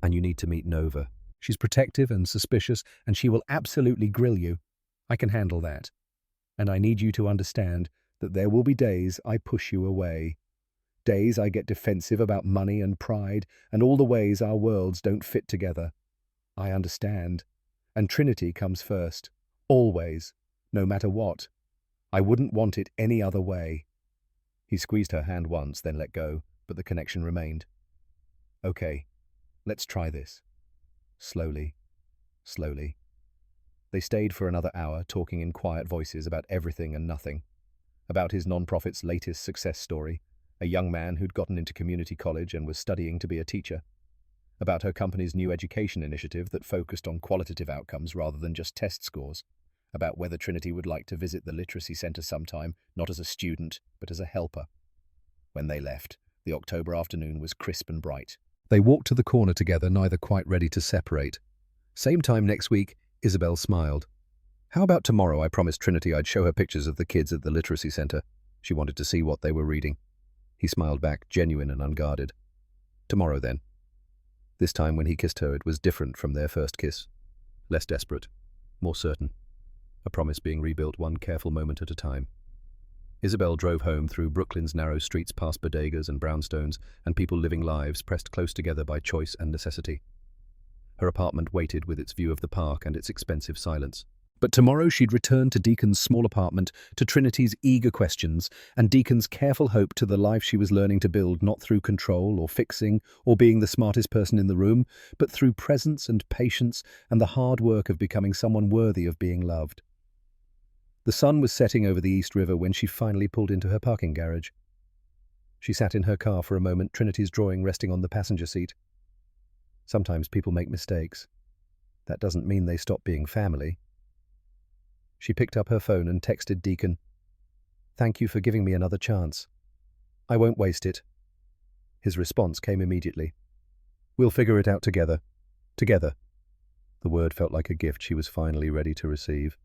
And you need to meet Nova. She's protective and suspicious, and she will absolutely grill you. I can handle that. And I need you to understand that there will be days I push you away. Days I get defensive about money and pride and all the ways our worlds don't fit together. I understand. And Trinity comes first. Always. No matter what. I wouldn't want it any other way." He squeezed her hand once, then let go, but the connection remained. "Okay, let's try this." Slowly. Slowly. They stayed for another hour, talking in quiet voices about everything and nothing. About his nonprofit's latest success story, a young man who'd gotten into community college and was studying to be a teacher. About her company's new education initiative that focused on qualitative outcomes rather than just test scores. About whether Trinity would like to visit the literacy center sometime, not as a student, but as a helper. When they left, the October afternoon was crisp and bright. They walked to the corner together, neither quite ready to separate. "Same time next week," Isabel smiled. "How about tomorrow? I promised Trinity I'd show her pictures of the kids at the literacy center. She wanted to see what they were reading." He smiled back, genuine and unguarded. "Tomorrow, then." This time when he kissed her, it was different from their first kiss. Less desperate. More certain. A promise being rebuilt one careful moment at a time. Isabel drove home through Brooklyn's narrow streets past bodegas and brownstones and people living lives pressed close together by choice and necessity. Her apartment waited with its view of the park and its expensive silence. But tomorrow she'd return to Deacon's small apartment, to Trinity's eager questions, and Deacon's careful hope to the life she was learning to build, not through control or fixing or being the smartest person in the room, but through presence and patience and the hard work of becoming someone worthy of being loved. The sun was setting over the East River when she finally pulled into her parking garage. She sat in her car for a moment, Trinity's drawing resting on the passenger seat. Sometimes people make mistakes. That doesn't mean they stop being family. She picked up her phone and texted Deacon, "Thank you for giving me another chance. I won't waste it." His response came immediately. "We'll figure it out together. Together." The word felt like a gift she was finally ready to receive.